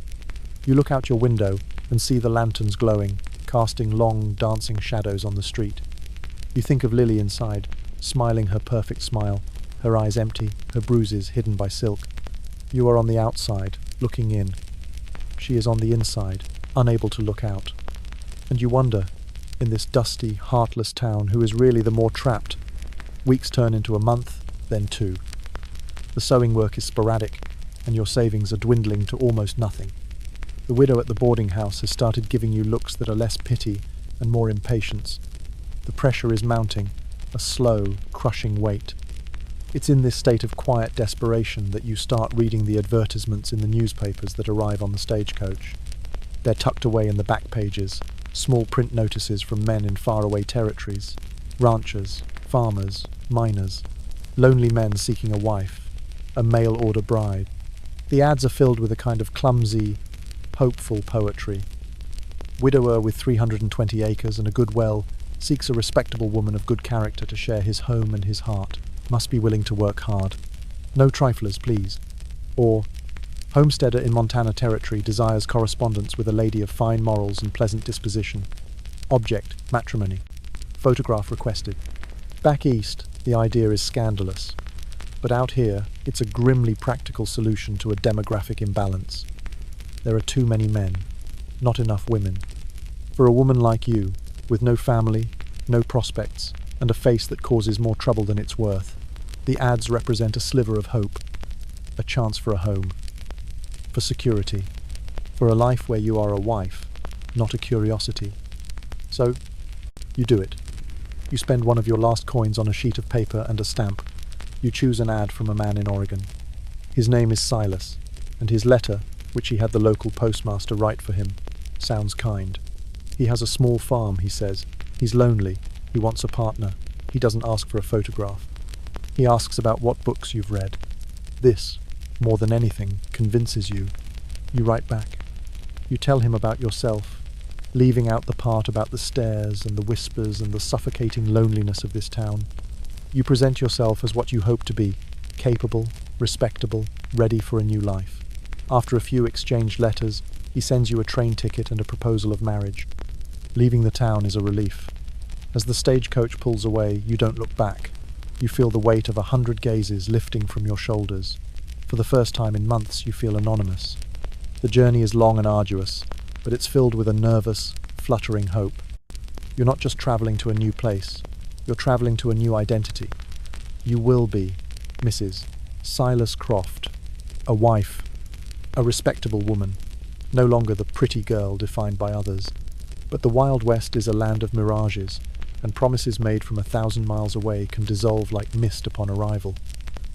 You look out your window and see the lanterns glowing, casting long, dancing shadows on the street. You think of Lily inside, smiling her perfect smile, her eyes empty, her bruises hidden by silk. You are on the outside, looking in. She is on the inside, unable to look out. And you wonder, in this dusty, heartless town, who is really the more trapped. Weeks turn into a month, then 2. The sewing work is sporadic, and your savings are dwindling to almost nothing. The widow at the boarding house has started giving you looks that are less pity and more impatience. The pressure is mounting, a slow, crushing weight. It's in this state of quiet desperation that you start reading the advertisements in the newspapers that arrive on the stagecoach. They're tucked away in the back pages, small print notices from men in faraway territories, ranchers, farmers, miners, lonely men seeking a wife, a mail-order bride. The ads are filled with a kind of clumsy, hopeful poetry. Widower with 320 acres and a good well seeks a respectable woman of good character to share his home and his heart. Must be willing to work hard. No triflers, please. Or, homesteader in Montana Territory desires correspondence with a lady of fine morals and pleasant disposition. Object, matrimony. Photograph requested. Back east, the idea is scandalous. But out here, it's a grimly practical solution to a demographic imbalance. There are too many men, not enough women. For a woman like you, with no family, no prospects, and a face that causes more trouble than it's worth, the ads represent a sliver of hope, a chance for a home, for security, for a life where you are a wife, not a curiosity. So, you do it. You spend one of your last coins on a sheet of paper and a stamp. You choose an ad from a man in Oregon. His name is Silas, and his letter, which he had the local postmaster write for him, sounds kind. He has a small farm, he says. He's lonely. He wants a partner. He doesn't ask for a photograph. He asks about what books you've read. This, more than anything, convinces you. You write back. You tell him about yourself, leaving out the part about the stairs and the whispers and the suffocating loneliness of this town. You present yourself as what you hope to be, capable, respectable, ready for a new life. After a few exchanged letters, he sends you a train ticket and a proposal of marriage. Leaving the town is a relief. As the stagecoach pulls away, you don't look back. You feel the weight of 100 gazes lifting from your shoulders. For the first time in months, you feel anonymous. The journey is long and arduous, but it's filled with a nervous, fluttering hope. You're not just traveling to a new place, you're traveling to a new identity. You will be Mrs. Silas Croft, a wife, a respectable woman, no longer the pretty girl defined by others. But the Wild West is a land of mirages, and promises made from 1,000 miles away can dissolve like mist upon arrival.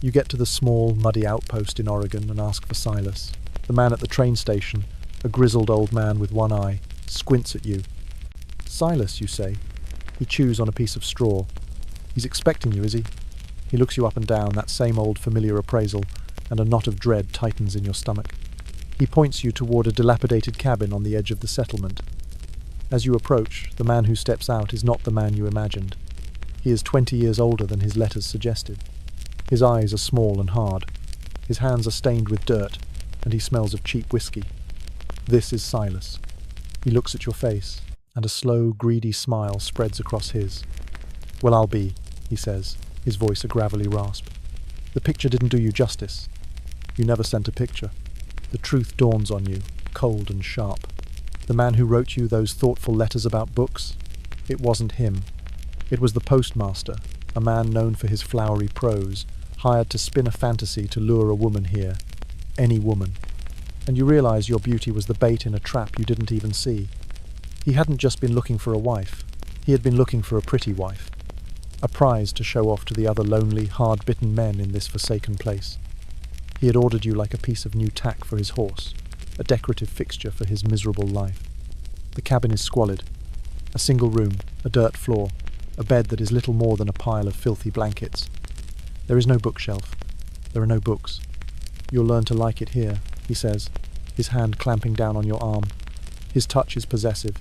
You get to the small, muddy outpost in Oregon and ask for Silas. The man at the train station, a grizzled old man with one eye, squints at you. "Silas," you say. He chews on a piece of straw. He's expecting you, is he? He looks you up and down, that same old familiar appraisal, and a knot of dread tightens in your stomach. He points you toward a dilapidated cabin on the edge of the settlement. As you approach, the man who steps out is not the man you imagined. He is 20 years older than his letters suggested. His eyes are small and hard. His hands are stained with dirt, and he smells of cheap whiskey. This is Silas. He looks at your face, and a slow, greedy smile spreads across his. "Well, I'll be," he says, his voice a gravelly rasp. "The picture didn't do you justice. You never sent a picture." The truth dawns on you, cold and sharp. The man who wrote you those thoughtful letters about books, it wasn't him. It was the postmaster, a man known for his flowery prose, hired to spin a fantasy to lure a woman here. Any woman. And you realize your beauty was the bait in a trap you didn't even see. He hadn't just been looking for a wife. He had been looking for a pretty wife. A prize to show off to the other lonely, hard-bitten men in this forsaken place. He had ordered you like a piece of new tack for his horse, a decorative fixture for his miserable life. The cabin is squalid. A single room, a dirt floor, a bed that is little more than a pile of filthy blankets. There is no bookshelf. There are no books. "You'll learn to like it here," he says, his hand clamping down on your arm. His touch is possessive,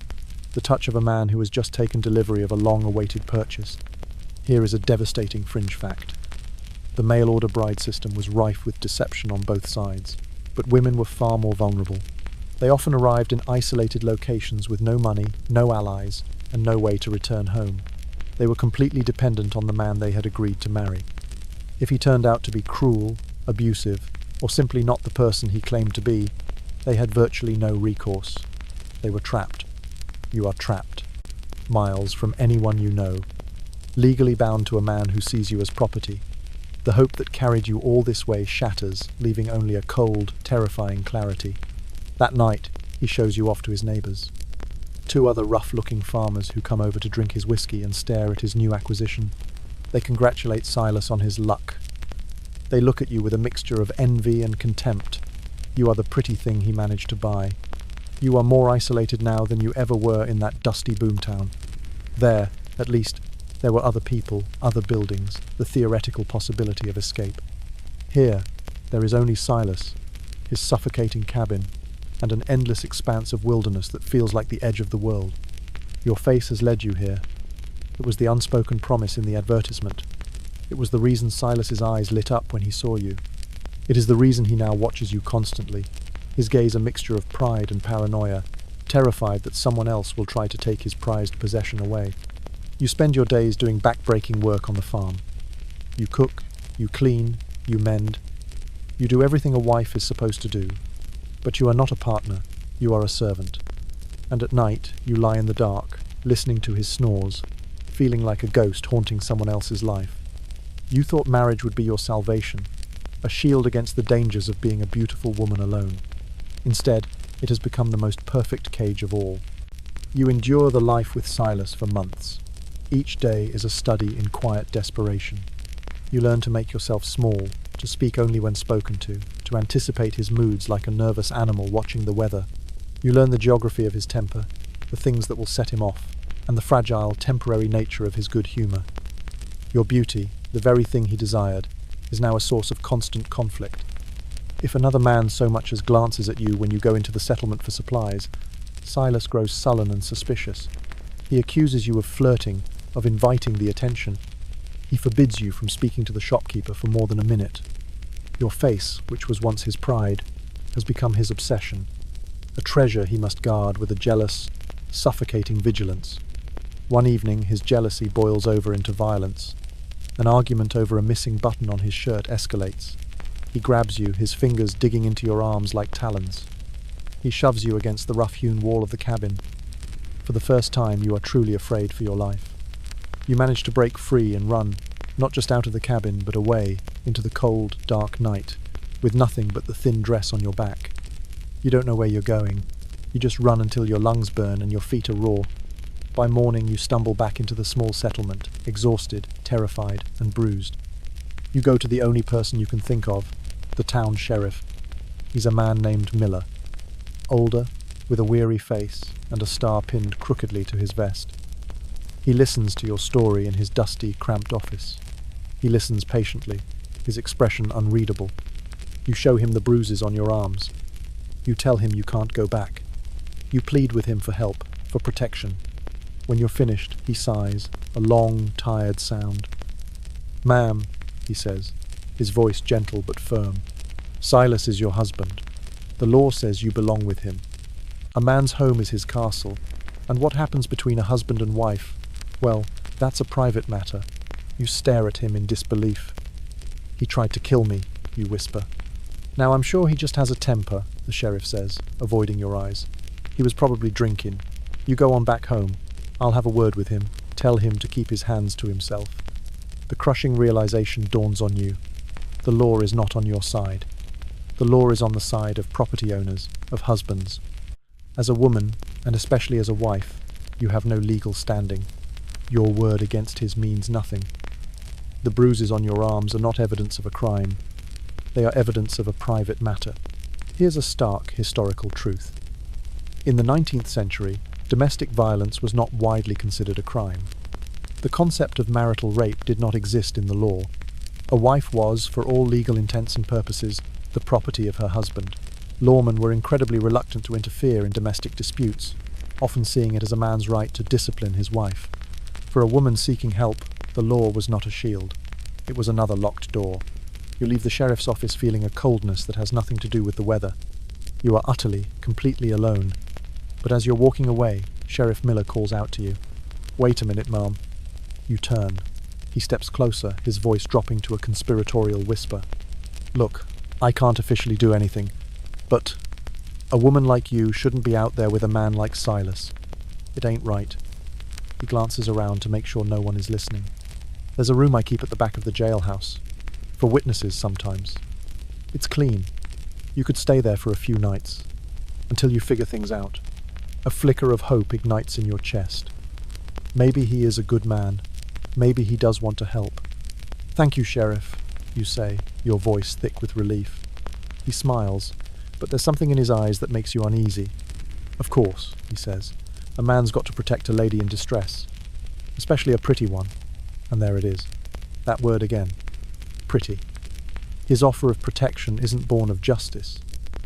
the touch of a man who has just taken delivery of a long-awaited purchase. Here is a devastating fringe fact. The mail-order bride system was rife with deception on both sides, but women were far more vulnerable. They often arrived in isolated locations with no money, no allies, and no way to return home. They were completely dependent on the man they had agreed to marry. If he turned out to be cruel, abusive, or simply not the person he claimed to be, they had virtually no recourse. They were trapped. You are trapped. Miles from anyone you know. Legally bound to a man who sees you as property. The hope that carried you all this way shatters, leaving only a cold, terrifying clarity. That night, he shows you off to his neighbours. 2 other rough-looking farmers who come over to drink his whiskey and stare at his new acquisition. They congratulate Silas on his luck. They look at you with a mixture of envy and contempt. You are the pretty thing he managed to buy. You are more isolated now than you ever were in that dusty boomtown. There, at least, there were other people, other buildings, the theoretical possibility of escape. Here, there is only Silas, his suffocating cabin, and an endless expanse of wilderness that feels like the edge of the world. Your face has led you here. It was the unspoken promise in the advertisement. It was the reason Silas's eyes lit up when he saw you. It is the reason he now watches you constantly, his gaze a mixture of pride and paranoia, terrified that someone else will try to take his prized possession away. You spend your days doing back-breaking work on the farm. You cook, you clean, you mend. You do everything a wife is supposed to do. But you are not a partner, you are a servant. And at night, you lie in the dark, listening to his snores, feeling like a ghost haunting someone else's life. You thought marriage would be your salvation, a shield against the dangers of being a beautiful woman alone. Instead, it has become the most perfect cage of all. You endure the life with Silas for months. Each day is a study in quiet desperation. You learn to make yourself small, to speak only when spoken to anticipate his moods like a nervous animal watching the weather. You learn the geography of his temper, the things that will set him off, and the fragile, temporary nature of his good humour. Your beauty, the very thing he desired, is now a source of constant conflict. If another man so much as glances at you when you go into the settlement for supplies, Silas grows sullen and suspicious. He accuses you of flirting, of inviting the attention. He forbids you from speaking to the shopkeeper for more than a minute. Your face, which was once his pride, has become his obsession, a treasure he must guard with a jealous, suffocating vigilance. One evening, his jealousy boils over into violence. An argument over a missing button on his shirt escalates. He grabs you, his fingers digging into your arms like talons. He shoves you against the rough-hewn wall of the cabin. For the first time, you are truly afraid for your life. You manage to break free and run, not just out of the cabin, but away, into the cold, dark night, with nothing but the thin dress on your back. You don't know where you're going. You just run until your lungs burn and your feet are raw. By morning, you stumble back into the small settlement, exhausted, terrified, and bruised. You go to the only person you can think of, the town sheriff. He's a man named Miller. Older, with a weary face and a star pinned crookedly to his vest. He listens to your story in his dusty, cramped office. He listens patiently, his expression unreadable. You show him the bruises on your arms. You tell him you can't go back. You plead with him for help, for protection. When you're finished, he sighs, a long, tired sound. "Ma'am," he says, his voice gentle but firm, "Silas is your husband. The law says you belong with him. A man's home is his castle, and what happens between a husband and wife, well, that's a private matter." You stare at him in disbelief. "He tried to kill me," you whisper. "Now I'm sure he just has a temper," the sheriff says, avoiding your eyes. "He was probably drinking. You go on back home. I'll have a word with him, tell him to keep his hands to himself." The crushing realization dawns on you. The law is not on your side. The law is on the side of property owners, of husbands. As a woman, and especially as a wife, you have no legal standing. Your word against his means nothing. The bruises on your arms are not evidence of a crime. They are evidence of a private matter. Here's a stark historical truth. In the 19th century, domestic violence was not widely considered a crime. The concept of marital rape did not exist in the law. A wife was, for all legal intents and purposes, the property of her husband. Lawmen were incredibly reluctant to interfere in domestic disputes, often seeing it as a man's right to discipline his wife. For a woman seeking help, the law was not a shield. It was another locked door. You leave the sheriff's office feeling a coldness that has nothing to do with the weather. You are utterly, completely alone. But as you're walking away, Sheriff Miller calls out to you. "Wait a minute, ma'am." You turn. He steps closer, his voice dropping to a conspiratorial whisper. "Look, I can't officially do anything, but a woman like you shouldn't be out there with a man like Silas. It ain't right." He glances around to make sure no one is listening. "There's a room I keep at the back of the jailhouse. For witnesses sometimes. It's clean. You could stay there for a few nights. Until you figure things out." A flicker of hope ignites in your chest. Maybe he is a good man. Maybe he does want to help. "Thank you, Sheriff," you say, your voice thick with relief. He smiles, but there's something in his eyes that makes you uneasy. "Of course," he says, "a man's got to protect a lady in distress. Especially a pretty one." And there it is. That word again. Pretty. His offer of protection isn't born of justice.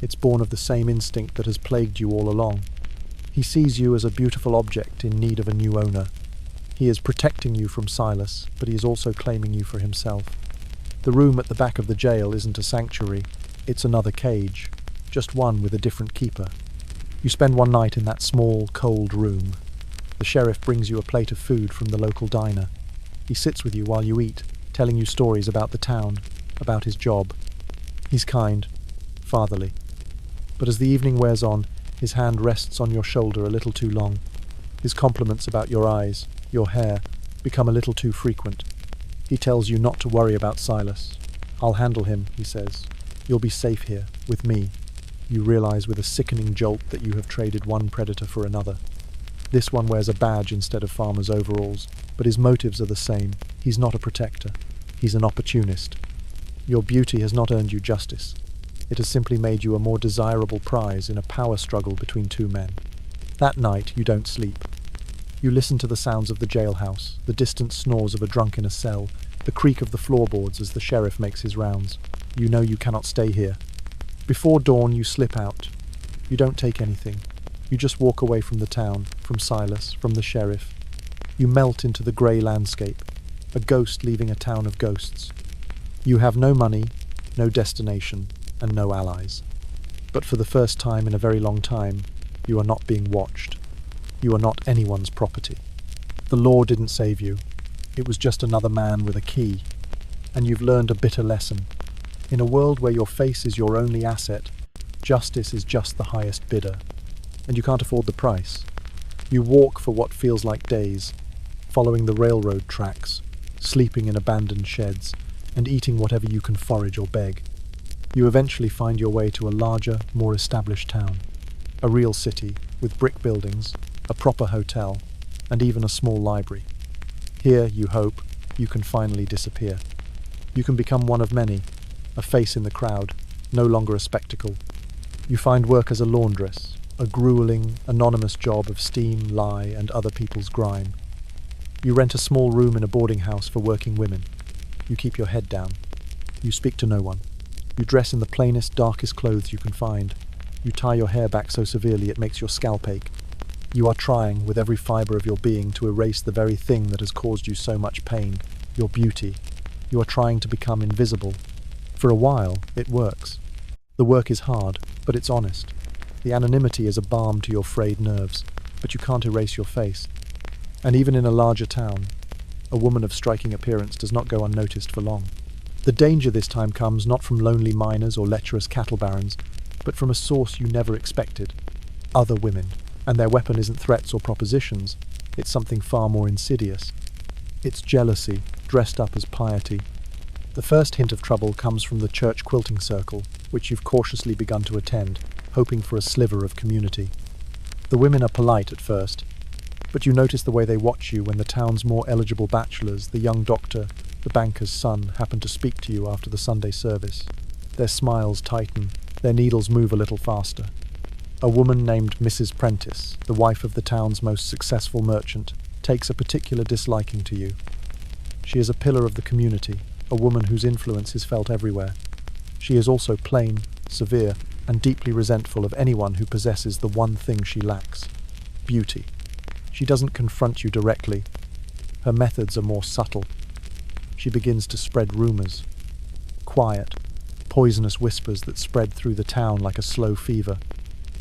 It's born of the same instinct that has plagued you all along. He sees you as a beautiful object in need of a new owner. He is protecting you from Silas, but he is also claiming you for himself. The room at the back of the jail isn't a sanctuary. It's another cage, just one with a different keeper. You spend one night in that small, cold room. The sheriff brings you a plate of food from the local diner. He sits with you while you eat, telling you stories about the town, about his job. He's kind, fatherly. But as the evening wears on, his hand rests on your shoulder a little too long. His compliments about your eyes, your hair, become a little too frequent. He tells you not to worry about Silas. "I'll handle him," he says. "You'll be safe here, with me." You realize with a sickening jolt that you have traded one predator for another. This one wears a badge instead of farmer's overalls, but his motives are the same. He's not a protector. He's an opportunist. Your beauty has not earned you justice. It has simply made you a more desirable prize in a power struggle between two men. That night, you don't sleep. You listen to the sounds of the jailhouse, the distant snores of a drunk in a cell, the creak of the floorboards as the sheriff makes his rounds. You know you cannot stay here. Before dawn, you slip out. You don't take anything. You just walk away from the town, from Silas, from the sheriff. You melt into the grey landscape, a ghost leaving a town of ghosts. You have no money, no destination, and no allies. But for the first time in a very long time, you are not being watched. You are not anyone's property. The law didn't save you. It was just another man with a key. And you've learned a bitter lesson. In a world where your face is your only asset, justice is just the highest bidder. And you can't afford the price. You walk for what feels like days, following the railroad tracks, sleeping in abandoned sheds, and eating whatever you can forage or beg. You eventually find your way to a larger, more established town. A real city, with brick buildings, a proper hotel, and even a small library. Here, you hope, you can finally disappear. You can become one of many, a face in the crowd, no longer a spectacle. You find work as a laundress, a grueling, anonymous job of steam, lie, and other people's grime. You rent a small room in a boarding house for working women. You keep your head down. You speak to no one. You dress in the plainest, darkest clothes you can find. You tie your hair back so severely it makes your scalp ache. You are trying, with every fibre of your being, to erase the very thing that has caused you so much pain, your beauty. You are trying to become invisible. For a while, it works. The work is hard, but it's honest. The anonymity is a balm to your frayed nerves, but you can't erase your face. And even in a larger town, a woman of striking appearance does not go unnoticed for long. The danger this time comes not from lonely miners or lecherous cattle barons, but from a source you never expected. Other women. And their weapon isn't threats or propositions, it's something far more insidious. It's jealousy, dressed up as piety. The first hint of trouble comes from the church quilting circle, which you've cautiously begun to attend, hoping for a sliver of community. The women are polite at first, but you notice the way they watch you when the town's more eligible bachelors, the young doctor, the banker's son, happen to speak to you after the Sunday service. Their smiles tighten, their needles move a little faster. A woman named Mrs. Prentice, the wife of the town's most successful merchant, takes a particular disliking to you. She is a pillar of the community, a woman whose influence is felt everywhere. She is also plain, severe, and deeply resentful of anyone who possesses the one thing she lacks: beauty. She doesn't confront you directly. Her methods are more subtle. She begins to spread rumors. Quiet, poisonous whispers that spread through the town like a slow fever.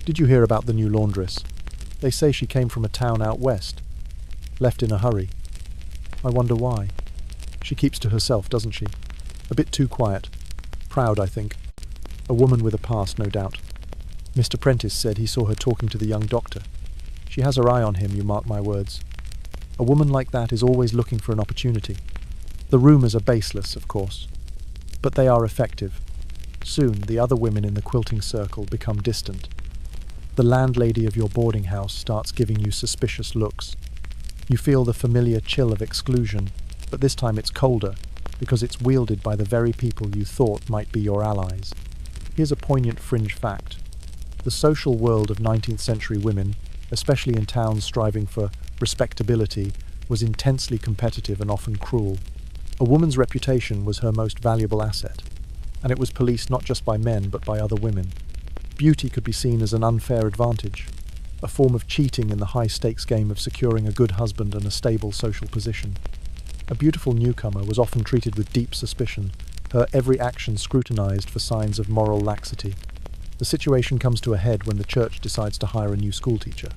Did you hear about the new laundress? They say she came from a town out west. Left in a hurry. I wonder why. She keeps to herself, doesn't she? A bit too quiet. Proud, I think. A woman with a past, no doubt. Mr. Prentice said he saw her talking to the young doctor. She has her eye on him, you mark my words. A woman like that is always looking for an opportunity. The rumours are baseless, of course, but they are effective. Soon, the other women in the quilting circle become distant. The landlady of your boarding house starts giving you suspicious looks. You feel the familiar chill of exclusion, but this time it's colder, because it's wielded by the very people you thought might be your allies. Here's a poignant fringe fact. The social world of 19th century women, especially in towns striving for respectability, was intensely competitive and often cruel. A woman's reputation was her most valuable asset, and it was policed not just by men but by other women. Beauty could be seen as an unfair advantage, a form of cheating in the high-stakes game of securing a good husband and a stable social position. A beautiful newcomer was often treated with deep suspicion, her every action scrutinized for signs of moral laxity. The situation comes to a head when the church decides to hire a new schoolteacher.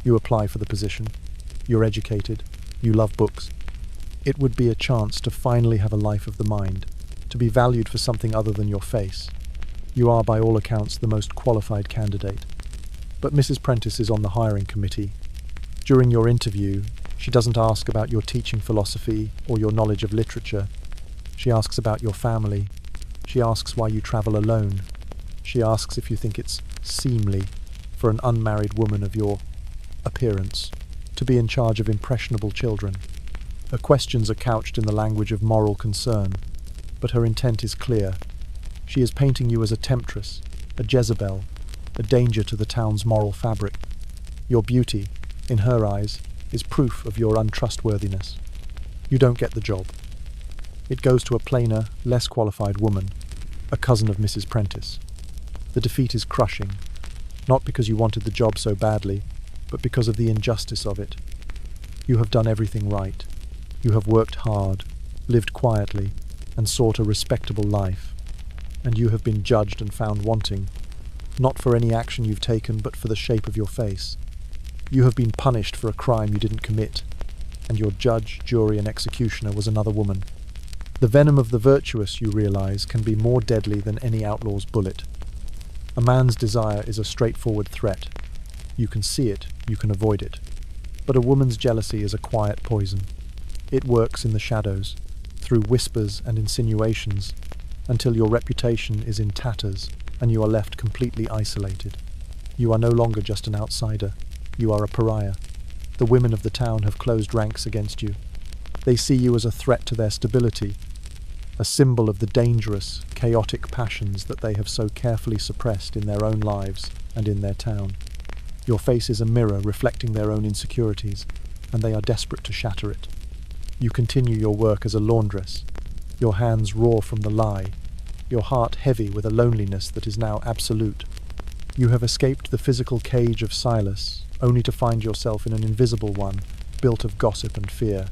You apply for the position. You're educated. You love books. It would be a chance to finally have a life of the mind, to be valued for something other than your face. You are, by all accounts, the most qualified candidate. But Mrs. Prentice is on the hiring committee. During your interview, she doesn't ask about your teaching philosophy or your knowledge of literature. She asks about your family. She asks why you travel alone. She asks if you think it's seemly for an unmarried woman of your appearance to be in charge of impressionable children. Her questions are couched in the language of moral concern, but her intent is clear. She is painting you as a temptress, a Jezebel, a danger to the town's moral fabric. Your beauty, in her eyes, is proof of your untrustworthiness. You don't get the job. It goes to a plainer, less qualified woman, a cousin of Mrs. Prentice. The defeat is crushing, not because you wanted the job so badly, but because of the injustice of it. You have done everything right. You have worked hard, lived quietly, and sought a respectable life. And you have been judged and found wanting, not for any action you've taken, but for the shape of your face. You have been punished for a crime you didn't commit. and your judge, jury, and executioner was another woman. The venom of the virtuous, you realize, can be more deadly than any outlaw's bullet. A man's desire is a straightforward threat. You can see it, you can avoid it. But a woman's jealousy is a quiet poison. It works in the shadows, through whispers and insinuations, until your reputation is in tatters and you are left completely isolated. You are no longer just an outsider. You are a pariah. The women of the town have closed ranks against you. They see you as a threat to their stability, a symbol of the dangerous, chaotic passions that they have so carefully suppressed in their own lives and in their town. Your face is a mirror reflecting their own insecurities, and they are desperate to shatter it. You continue your work as a laundress, your hands raw from the lie, your heart heavy with a loneliness that is now absolute. You have escaped the physical cage of Silas, only to find yourself in an invisible one, built of gossip and fear.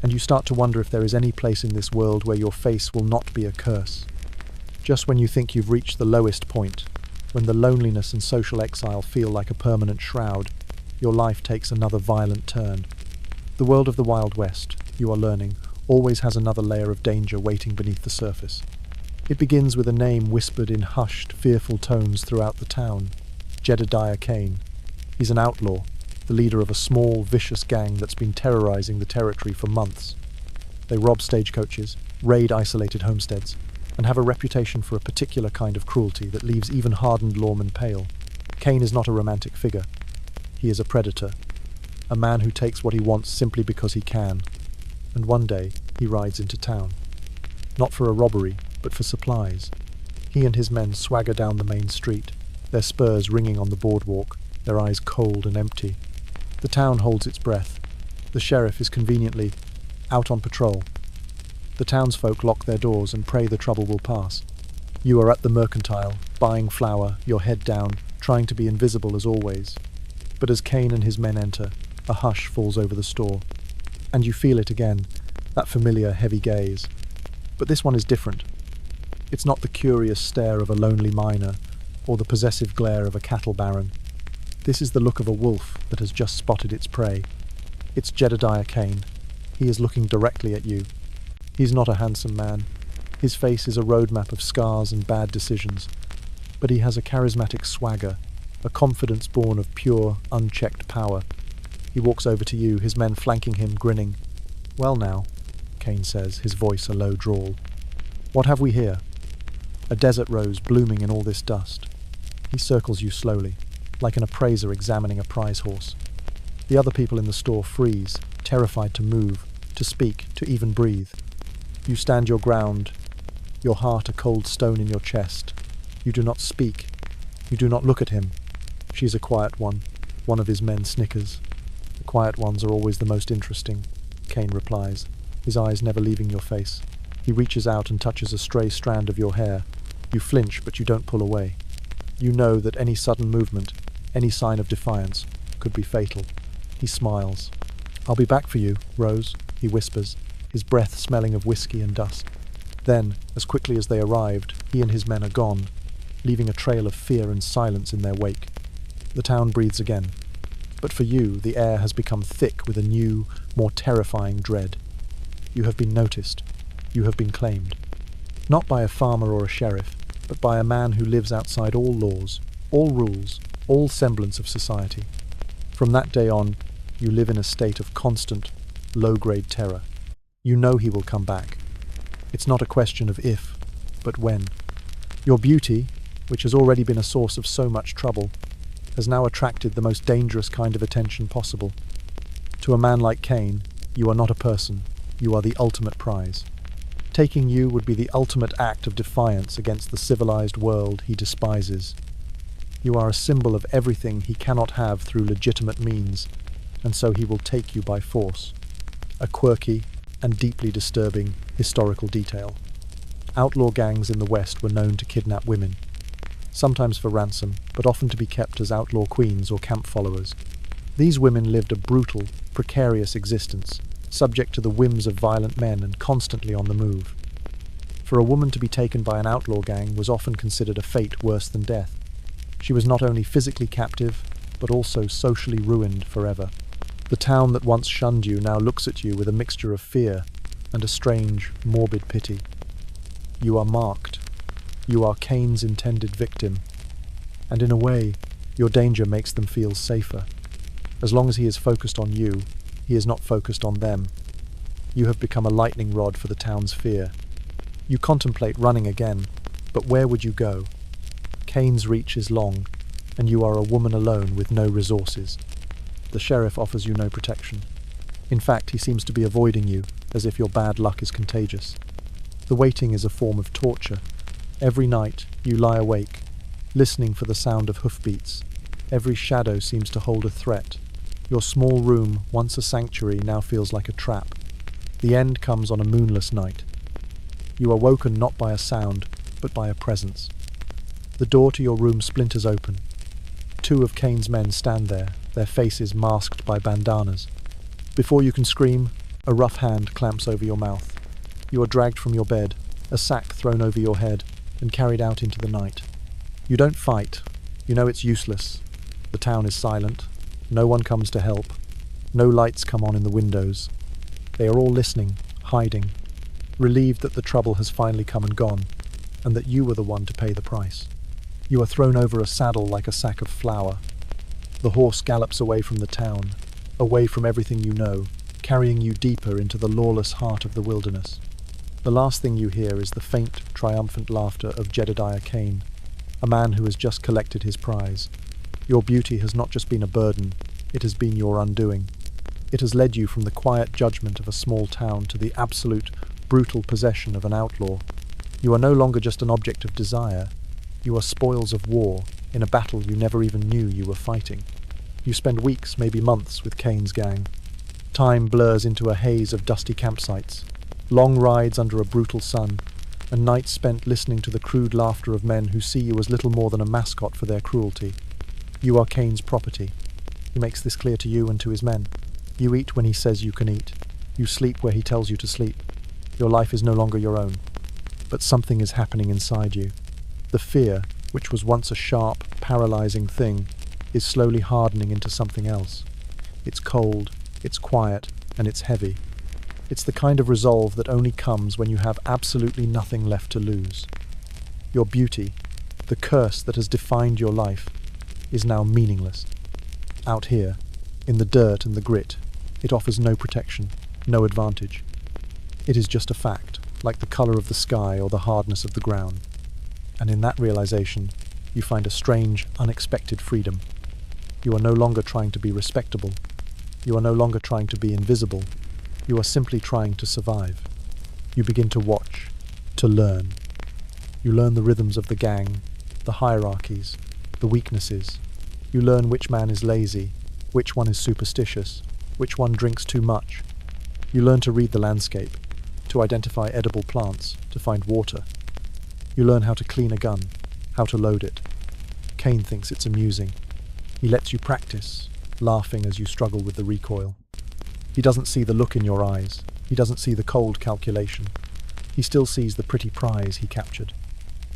And you start to wonder if there is any place in this world where your face will not be a curse. Just when you think you've reached the lowest point, when the loneliness and social exile feel like a permanent shroud, your life takes another violent turn. The world of the Wild West, you are learning, always has another layer of danger waiting beneath the surface. It begins with a name whispered in hushed, fearful tones throughout the town: Jedediah Kane. He's an outlaw, the leader of a small, vicious gang that's been terrorizing the territory for months. They rob stagecoaches, raid isolated homesteads, and have a reputation for a particular kind of cruelty that leaves even hardened lawmen pale. Kane is not a romantic figure. He is a predator, a man who takes what he wants simply because he can. And one day, he rides into town. Not for a robbery, but for supplies. He and his men swagger down the main street, their spurs ringing on the boardwalk, their eyes cold and empty. The town holds its breath. The sheriff is conveniently out on patrol. The townsfolk lock their doors and pray the trouble will pass. You are at the mercantile, buying flour, your head down, trying to be invisible as always. But as Kane and his men enter, a hush falls over the store. And you feel it again, that familiar heavy gaze. But this one is different. It's not the curious stare of a lonely miner, or the possessive glare of a cattle baron. This is the look of a wolf that has just spotted its prey. It's Jedediah Kane. He is looking directly at you. He's not a handsome man. His face is a roadmap of scars and bad decisions. But he has a charismatic swagger, a confidence born of pure, unchecked power. He walks over to you, his men flanking him, grinning. "Well now," Kane says, his voice a low drawl. "What have we here?" "A desert rose blooming in all this dust." He circles you slowly, like an appraiser examining a prize horse. The other people in the store freeze, terrified to move, to speak, to even breathe. You stand your ground, your heart a cold stone in your chest. You do not speak. You do not look at him. "She's a quiet one," one of his men snickers. "The quiet ones are always the most interesting," Kane replies, his eyes never leaving your face. He reaches out and touches a stray strand of your hair. You flinch, but you don't pull away. You know that any sudden movement, any sign of defiance, could be fatal. He smiles. "I'll be back for you, Rose," he whispers, his breath smelling of whiskey and dust. Then, as quickly as they arrived, he and his men are gone, leaving a trail of fear and silence in their wake. The town breathes again. But for you, the air has become thick with a new, more terrifying dread. You have been noticed. You have been claimed. Not by a farmer or a sheriff, but by a man who lives outside all laws, all rules, all semblance of society. From that day on, you live in a state of constant, low-grade terror. You know he will come back. It's not a question of if, but when. Your beauty, which has already been a source of so much trouble, has now attracted the most dangerous kind of attention possible. To a man like Kane, you are not a person, you are the ultimate prize. Taking you would be the ultimate act of defiance against the civilized world he despises. You are a symbol of everything he cannot have through legitimate means, and so he will take you by force. A quirky and deeply disturbing historical detail. Outlaw gangs in the West were known to kidnap women, sometimes for ransom, but often to be kept as outlaw queens or camp followers. These women lived a brutal, precarious existence, subject to the whims of violent men and constantly on the move. For a woman to be taken by an outlaw gang was often considered a fate worse than death. She was not only physically captive, but also socially ruined forever. The town that once shunned you now looks at you with a mixture of fear and a strange, morbid pity. You are marked. You are Cain's intended victim. And in a way, your danger makes them feel safer. As long as he is focused on you, he is not focused on them. You have become a lightning rod for the town's fear. You contemplate running again, but where would you go? Cain's reach is long, and you are a woman alone with no resources. The sheriff offers you no protection. In fact, he seems to be avoiding you, as if your bad luck is contagious. The waiting is a form of torture. Every night, you lie awake, listening for the sound of hoofbeats. Every shadow seems to hold a threat. Your small room, once a sanctuary, now feels like a trap. The end comes on a moonless night. You are woken not by a sound, but by a presence. The door to your room splinters open. 2 of Cain's men stand there, their faces masked by bandanas. Before you can scream, a rough hand clamps over your mouth. You are dragged from your bed, a sack thrown over your head, and carried out into the night. You don't fight. You know it's useless. The town is silent. No one comes to help. No lights come on in the windows. They are all listening, hiding, relieved that the trouble has finally come and gone, and that you were the one to pay the price. You are thrown over a saddle like a sack of flour. The horse gallops away from the town, away from everything you know, carrying you deeper into the lawless heart of the wilderness. The last thing you hear is the faint, triumphant laughter of Jedediah Cain, a man who has just collected his prize. Your beauty has not just been a burden, it has been your undoing. It has led you from the quiet judgment of a small town to the absolute, brutal possession of an outlaw. You are no longer just an object of desire. You are spoils of war, in a battle you never even knew you were fighting. You spend weeks, maybe months, with Cain's gang. Time blurs into a haze of dusty campsites, long rides under a brutal sun, and nights spent listening to the crude laughter of men who see you as little more than a mascot for their cruelty. You are Cain's property. He makes this clear to you and to his men. You eat when he says you can eat. You sleep where he tells you to sleep. Your life is no longer your own. But something is happening inside you. The fear, which was once a sharp, paralyzing thing, is slowly hardening into something else. It's cold, it's quiet, and it's heavy. It's the kind of resolve that only comes when you have absolutely nothing left to lose. Your beauty, the curse that has defined your life, is now meaningless. Out here, in the dirt and the grit, it offers no protection, no advantage. It is just a fact, like the color of the sky or the hardness of the ground. And in that realization, you find a strange, unexpected freedom. You are no longer trying to be respectable. You are no longer trying to be invisible. You are simply trying to survive. You begin to watch, to learn. You learn the rhythms of the gang, the hierarchies, the weaknesses. You learn which man is lazy, which one is superstitious, which one drinks too much. You learn to read the landscape, to identify edible plants, to find water. You learn how to clean a gun, how to load it. Cain thinks it's amusing. He lets you practice, laughing as you struggle with the recoil. He doesn't see the look in your eyes. He doesn't see the cold calculation. He still sees the pretty prize he captured.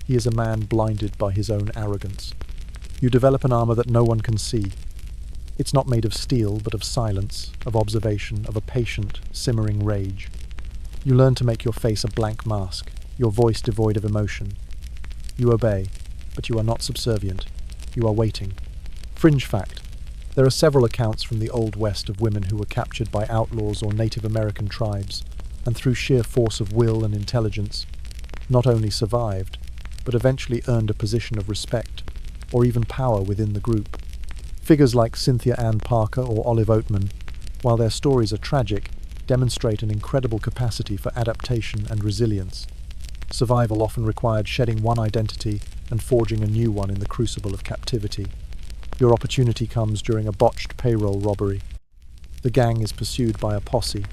He is a man blinded by his own arrogance. You develop an armor that no one can see. It's not made of steel, but of silence, of observation, of a patient, simmering rage. You learn to make your face a blank mask, your voice devoid of emotion. You obey, but you are not subservient. You are waiting. Fringe fact: there are several accounts from the Old West of women who were captured by outlaws or Native American tribes, and through sheer force of will and intelligence, not only survived, but eventually earned a position of respect, or even power within the group. Figures like Cynthia Ann Parker or Olive Oatman, while their stories are tragic, demonstrate an incredible capacity for adaptation and resilience. Survival often required shedding one identity and forging a new one in the crucible of captivity. Your opportunity comes during a botched payroll robbery. The gang is pursued by a posse,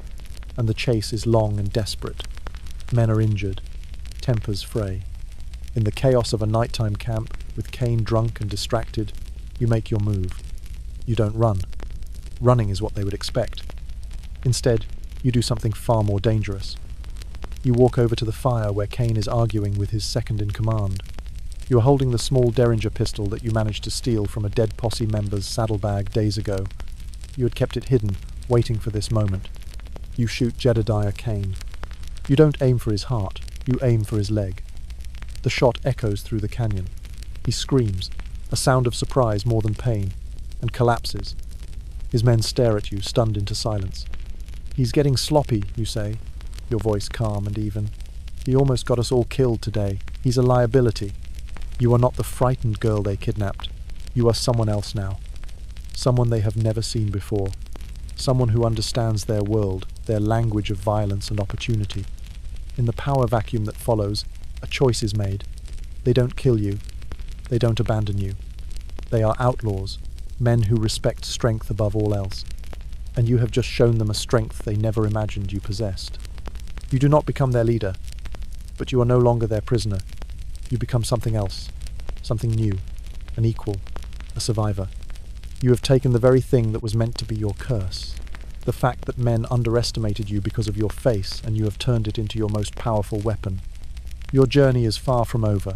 and the chase is long and desperate. Men are injured, tempers fray. In the chaos of a nighttime camp, with Cain drunk and distracted, you make your move. You don't run. Running is what they would expect. Instead, you do something far more dangerous. You walk over to the fire where Cain is arguing with his second-in-command. You are holding the small Derringer pistol that you managed to steal from a dead posse member's saddlebag days ago. You had kept it hidden, waiting for this moment. You shoot Jedediah Kane. You don't aim for his heart, you aim for his leg. The shot echoes through the canyon. He screams, a sound of surprise more than pain, and collapses. His men stare at you, stunned into silence. He's getting sloppy, you say, your voice calm and even. He almost got us all killed today. He's a liability. You are not the frightened girl they kidnapped. You are someone else now. Someone they have never seen before. Someone who understands their world, their language of violence and opportunity. In the power vacuum that follows, a choice is made. They don't kill you. They don't abandon you. They are outlaws, men who respect strength above all else. And you have just shown them a strength they never imagined you possessed. You do not become their leader, but you are no longer their prisoner. You become something else, something new, an equal, a survivor. You have taken the very thing that was meant to be your curse, the fact that men underestimated you because of your face, and you have turned it into your most powerful weapon. Your journey is far from over.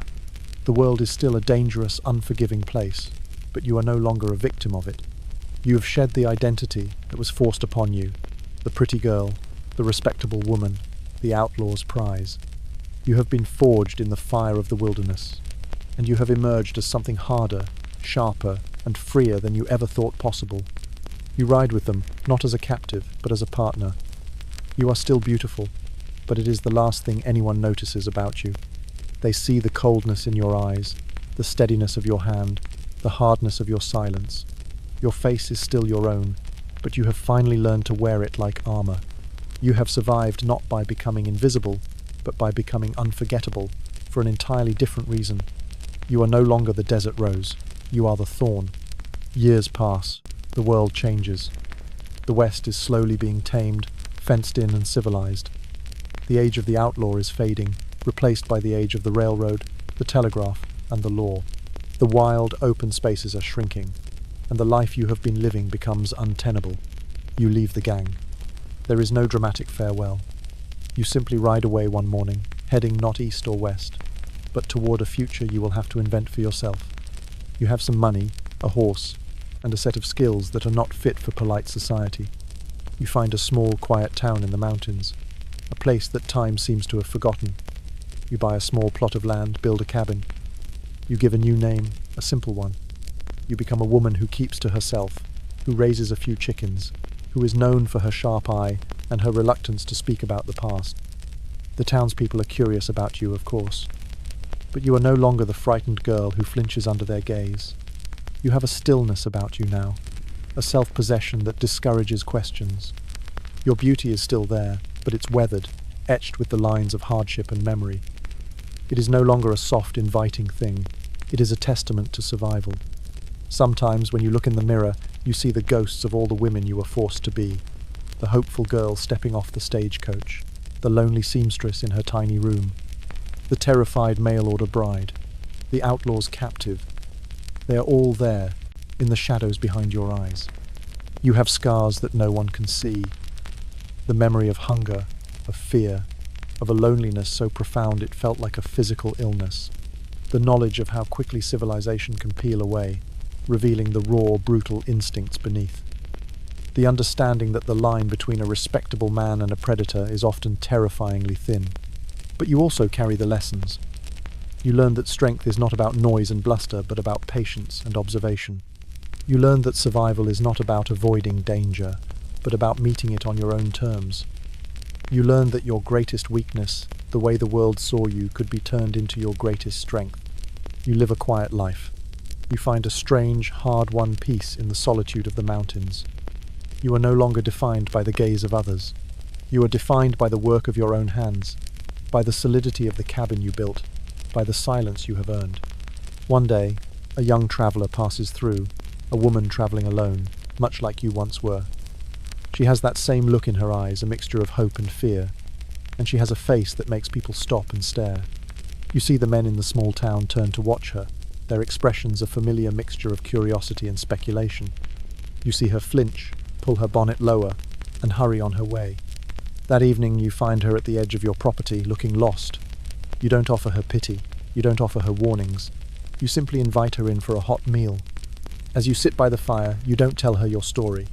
The world is still a dangerous, unforgiving place, but you are no longer a victim of it. You have shed the identity that was forced upon you, the pretty girl, the respectable woman, the outlaw's prize. You have been forged in the fire of the wilderness, and you have emerged as something harder, sharper, and freer than you ever thought possible. You ride with them, not as a captive, but as a partner. You are still beautiful, but it is the last thing anyone notices about you. They see the coldness in your eyes, the steadiness of your hand, the hardness of your silence. Your face is still your own, but you have finally learned to wear it like armor. You have survived not by becoming invisible, but by becoming unforgettable, for an entirely different reason. You are no longer the desert rose, you are the thorn. Years pass, the world changes. The West is slowly being tamed, fenced in and civilized. The age of the outlaw is fading, replaced by the age of the railroad, the telegraph, and the law. The wild, open spaces are shrinking, and the life you have been living becomes untenable. You leave the gang. There is no dramatic farewell. You simply ride away one morning, heading not east or west, but toward a future you will have to invent for yourself. You have some money, a horse, and a set of skills that are not fit for polite society. You find a small, quiet town in the mountains, a place that time seems to have forgotten. You buy a small plot of land, build a cabin. You give a new name, a simple one. You become a woman who keeps to herself, who raises a few chickens, who is known for her sharp eye and her reluctance to speak about the past. The townspeople are curious about you, of course, but you are no longer the frightened girl who flinches under their gaze. You have a stillness about you now, a self-possession that discourages questions. Your beauty is still there, but it's weathered, etched with the lines of hardship and memory. It is no longer a soft, inviting thing. It is a testament to survival. Sometimes, when you look in the mirror, you see the ghosts of all the women you were forced to be. The hopeful girl stepping off the stagecoach, the lonely seamstress in her tiny room, the terrified mail-order bride, the outlaw's captive. They are all there, in the shadows behind your eyes. You have scars that no one can see. The memory of hunger, of fear, of a loneliness so profound it felt like a physical illness. The knowledge of how quickly civilization can peel away, revealing the raw, brutal instincts beneath. The understanding that the line between a respectable man and a predator is often terrifyingly thin. But you also carry the lessons. You learn that strength is not about noise and bluster, but about patience and observation. You learn that survival is not about avoiding danger, but about meeting it on your own terms. You learn that your greatest weakness, the way the world saw you, could be turned into your greatest strength. You live a quiet life. You find a strange, hard-won peace in the solitude of the mountains. You are no longer defined by the gaze of others. You are defined by the work of your own hands, by the solidity of the cabin you built, by the silence you have earned. One day, a young traveller passes through, a woman travelling alone, much like you once were. She has that same look in her eyes, a mixture of hope and fear, and she has a face that makes people stop and stare. You see the men in the small town turn to watch her, their expressions a familiar mixture of curiosity and speculation. You see her flinch, pull her bonnet lower, and hurry on her way. That evening you find her at the edge of your property, looking lost. You don't offer her pity, you don't offer her warnings. You simply invite her in for a hot meal. As you sit by the fire, you don't tell her your story,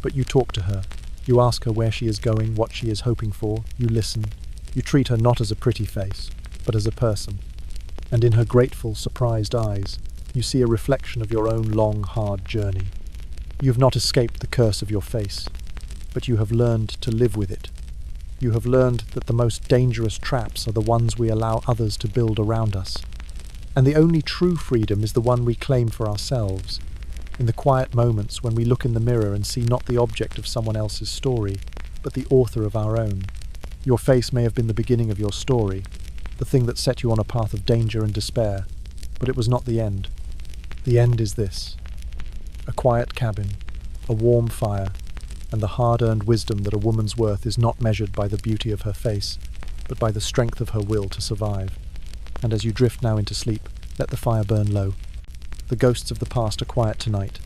But you talk to her. You ask her where she is going, what she is hoping for. You listen. You treat her not as a pretty face, but as a person. And in her grateful, surprised eyes, you see a reflection of your own long, hard journey. You have not escaped the curse of your face, but you have learned to live with it. You have learned that the most dangerous traps are the ones we allow others to build around us. And the only true freedom is the one we claim for ourselves, in the quiet moments when we look in the mirror and see not the object of someone else's story, but the author of our own. Your face may have been the beginning of your story, the thing that set you on a path of danger and despair, but it was not the end. The end is this: a quiet cabin, a warm fire, and the hard-earned wisdom that a woman's worth is not measured by the beauty of her face, but by the strength of her will to survive. And as you drift now into sleep, let the fire burn low. The ghosts of the past are quiet tonight.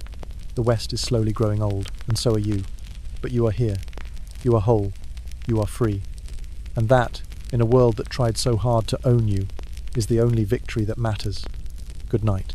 The West is slowly growing old, and so are you. But you are here. You are whole. You are free. And that, in a world that tried so hard to own you, is the only victory that matters. Good night.